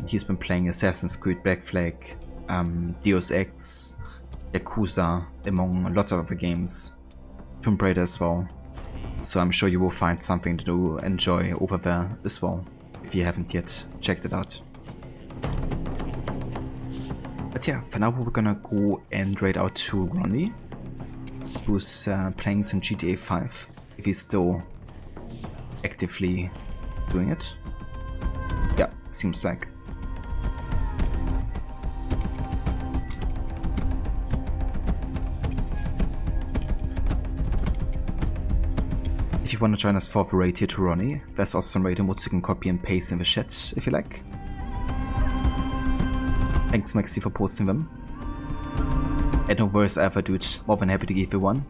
He's been playing Assassin's Creed, Black Flag, Deus Ex, Yakuza, among lots of other games. Tomb Raider as well. So I'm sure you will find something to enjoy over there as well, if you haven't yet checked it out. But yeah, for now we're gonna go and raid out to Ronnie, who's playing some GTA 5, if he's still actively doing it. Yeah, seems like. if you want to join us for Raid here to Ronnie, there's also some raid emotes you can copy and paste in the chat if you like. Thanks Maxi for posting them. And no worries ever, dude. More than happy to give you one.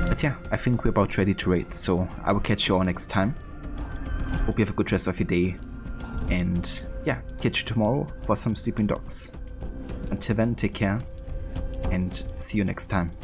But yeah, I think we're about ready to raid, so I will catch you all next time. Hope you have a good rest of your day. And yeah, catch you tomorrow for some sleeping dogs. Until then, take care and see you next time.